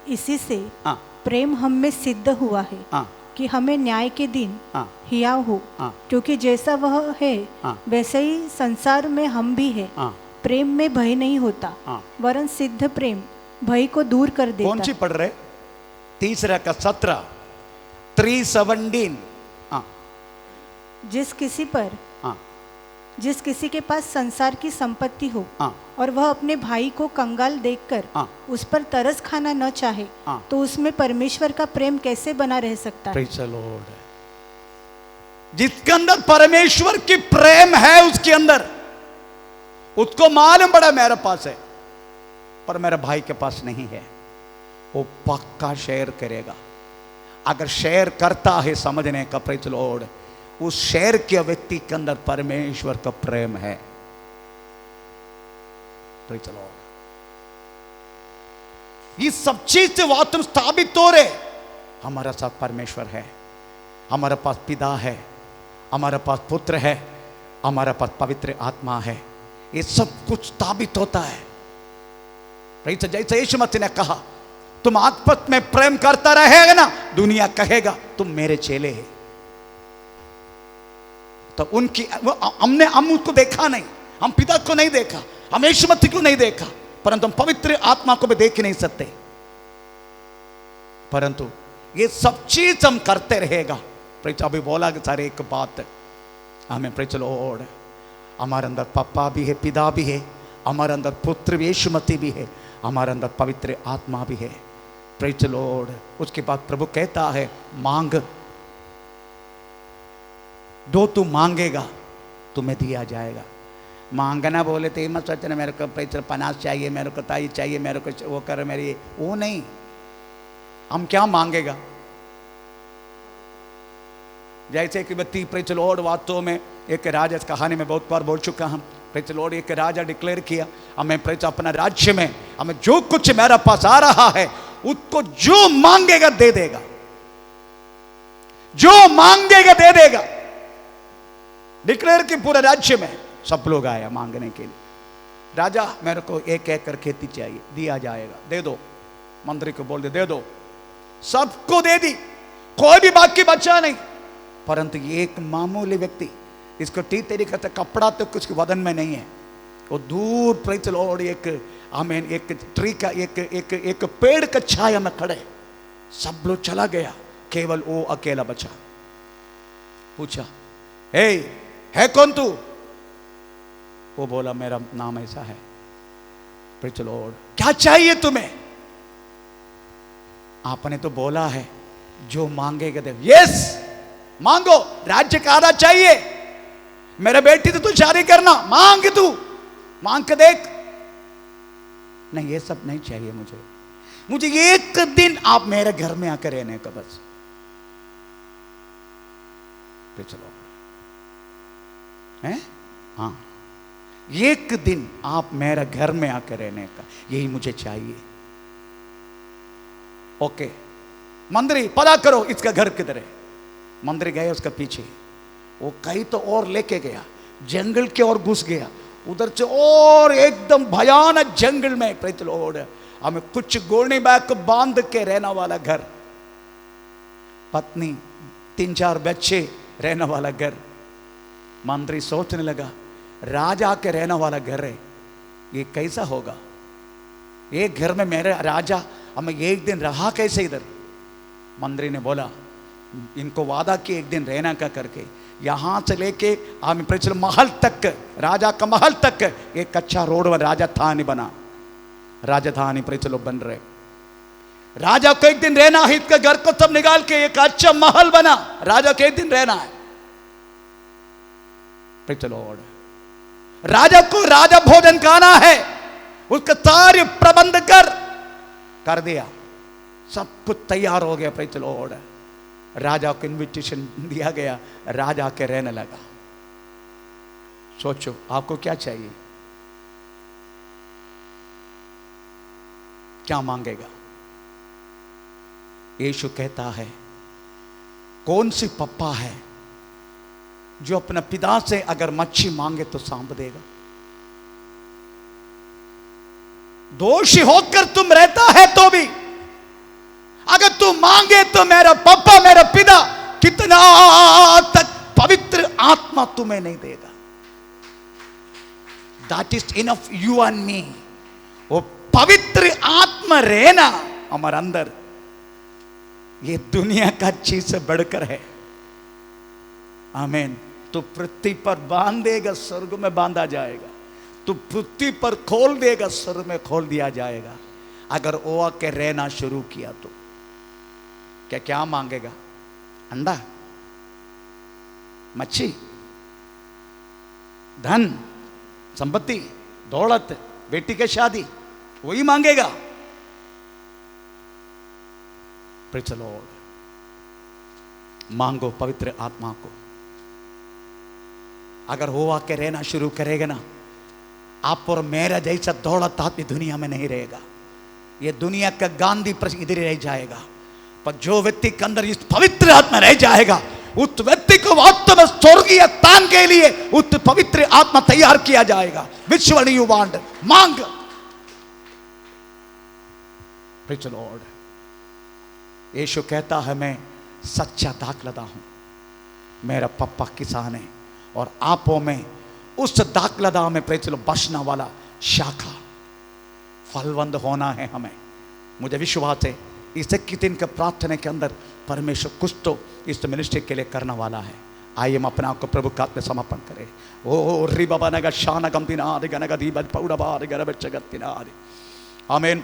इसी से हाँ. प्रेम हम में सिद्ध हुआ है. हाँ. कि हमें न्याय के दिन हाँ. हियाव हो. हाँ. क्योंकि जैसा वह है हाँ. वैसे ही संसार में हम भी है. हाँ. प्रेम में भय नहीं होता. हाँ. वरन सिद्ध प्रेम भय को दूर कर देता. कौन सी पढ़ रहे? 3 का 17, 3:17. हाँ. जिस किसी पर हाँ. जिस किसी के पास संसार की संपत्ति हो हाँ। और वह अपने भाई को कंगाल देखकर हाँ। उस पर तरस खाना न चाहे हाँ। तो उसमें परमेश्वर का प्रेम कैसे बना रह सकता है? Praise the Lord. जिसके अंदर परमेश्वर की प्रेम है, उसके अंदर उसको मालूम पड़ा मेरे पास है पर मेरे भाई के पास नहीं है, वो पक्का शेयर करेगा। अगर शेयर करता है समझने का, प्रेज़ द लॉर्ड, उस शेयर के व्यक्ति के अंदर परमेश्वर का प्रेम है। Praise the Lord. ये सब चीज से वास्तव स्थापित हो रहे, हमारा साथ परमेश्वर है, हमारे पास पिता है, हमारे पास पुत्र है, हमारे पास पवित्र आत्मा है। ये सब कुछ स्थापित होता है। जैसे यीशु मसीह ने कहा, तुम आपस में प्रेम करता रहेगा ना, दुनिया कहेगा तुम मेरे चेले हैं। तो उनकी हम उसको देखा नहीं, हम पिता को नहीं देखा, हम यीशु मसीह को नहीं देखा, परंतु हम पवित्र आत्मा को भी देख नहीं सकते। परंतु ये सब चीज हम करते रहेगा। अभी बोला कि सारे एक बात हमें, प्रेज़ द लॉर्ड, हमारे अंदर पापा भी है, पिता भी है, हमारे अंदर पुत्र यीशु मसीह भी है, हमारे अंदर पवित्र आत्मा भी है। Praise the Lord. उसके बाद प्रभु कहता है, मांग, दो तू मांगेगा तुम्हें दिया जाएगा। मांगना बोले तो मत सोचना मेरे को प्रेज़ पनास चाहिए, मेरे को ताई चाहिए, मेरे को वो कर, मेरी वो नहीं। हम क्या मांगेगा? जैसे कि व्यक्ति, प्रेज़ द लॉर्ड, वास्तव में एक राजा, इस कहानी में बहुत बार बोल चुका हम, प्रेज़ द लॉर्ड, एक राजा डिक्लेयर किया, हमें प्रेज़ अपना राज्य में हमें जो कुछ मेरा पास आ रहा है उसको जो मांगेगा दे देगा, जो मांगेगा दे देगा। डिक्लेयर की पूरे राज्य में सब लोग आया मांगने के लिए। राजा मेरे को 1 एकड़ खेती चाहिए, दिया जाएगा, दे दो। मंत्री को बोल दे दो, सबको दे दी, कोई भी बाकी बचा नहीं। परंतु ये एक मामूली व्यक्ति, इसको ठीक तरीके से कपड़ा तो कुछ वदन में नहीं है, वो दूर, प्रेज़ द लॉर्ड, एक आमीन, एक ट्री का एक पेड़ का छाया में खड़े, सब लोग चला गया, केवल वो अकेला बचा। पूछा, है कौन तू? वो बोला, मेरा नाम ऐसा है। Praise the Lord. क्या चाहिए तुम्हें? आपने तो बोला है जो मांगेगा दे। यस, मांगो, राज्य का आधा चाहिए, मेरे बेटी तो तू शादी करना, मांग, तू मांग के देख। नहीं, ये सब नहीं चाहिए मुझे 1 दिन आप मेरे घर में आकर रहने का बस। चलो हैं? हाँ, 1 दिन आप मेरे घर में आकर रहने का, यही मुझे चाहिए। ओके, मंत्री पता करो इसका घर किधर है। मंत्री गए उसका पीछे, वो कहीं तो और लेके गया, जंगल के और घुस गया, उधर से और एकदम भयानक जंगल में, प्रेज़ द लॉर्ड, हमें कुछ गोनी बैग को बांध के रहने वाला घर, पत्नी 3-4 बच्चे रहने वाला घर। मंत्री सोचने लगा, राजा के रहने वाला घर है, ये कैसा होगा? एक घर में मेरे राजा, हमें 1 दिन रहा कैसे इधर? मंत्री ने बोला, इनको वादा कि 1 दिन रहना का करके, यहां से लेके हम प्रेज़ महल तक, राजा का महल तक एक कच्चा रोड में राजधानी बना, राजधानी प्रेज़ बन रहे। राजा को 1 दिन रहना है, इसका घर को सब निकाल के एक अच्छा महल बना, राजा को 1 दिन रहना है। Praise Lord. राजा को राजा भोजन खाना है, उसका सारे प्रबंध कर दिया, सब कुछ तैयार हो गया। Praise Lord. राजा को इनविटेशन दिया गया, राजा के रहने लगा। सोचो आपको क्या चाहिए, क्या मांगेगा? यीशु कहता है, कौन सी पप्पा है जो अपने पिता से अगर मच्छी मांगे तो सांप देगा? दोषी होकर तुम रहता है तो भी अगर तू मांगे तो मेरा पप्पा, मेरा पिता कितना तक पवित्र आत्मा तुम्हें नहीं देगा। That is enough you and me. वो पवित्र आत्मा रहना हमारे अंदर, ये दुनिया का चीज से बढ़कर है। आमीन। तू पृथ्वी पर बांधेगा, स्वर्ग में बांधा जाएगा। तू पृथ्वी पर खोल देगा, स्वर्ग में खोल दिया जाएगा। अगर वो आके रहना शुरू किया तो क्या क्या मांगेगा? अंडा, मच्छी, धन, संपत्ति, दौलत, बेटी की शादी, वही मांगेगा। Praise the Lord. मांगो पवित्र आत्मा को। अगर वो आके रहना शुरू करेगा ना, आप और मेरा जैसा दौलत आदमी दुनिया में नहीं रहेगा। ये दुनिया का गांधी प्रश्न इधर रह जाएगा। पर जो व्यक्ति के अंदर इस पवित्र आत्मा रह जाएगा, उस व्यक्ति को वास्तव में स्वर्गीय स्थान के लिए उस पवित्र आत्मा तैयार किया जाएगा। विच वन यू वांट, मांग। Praise the lord. यीशु कहता है मैं सच्चा दाखलता हूं, मेरा पप्पा किसान है और आपों में उस दाखलता में प्रेज़ द लॉर्ड बसने वाला शाखा फलवंत होना है हमें। मुझे विश्वास है इस 21 दिन के प्रार्थना के अंदर परमेश्वर कुछ तो इस मिनिस्ट्री के लिए करने वाला है। आइए हम अपने आप को प्रभु का में समर्पण करें। ओ री बाबा नगा शान गमतिना गनगा दी बद पौड़ा बार गरब जगतिना। आमीन।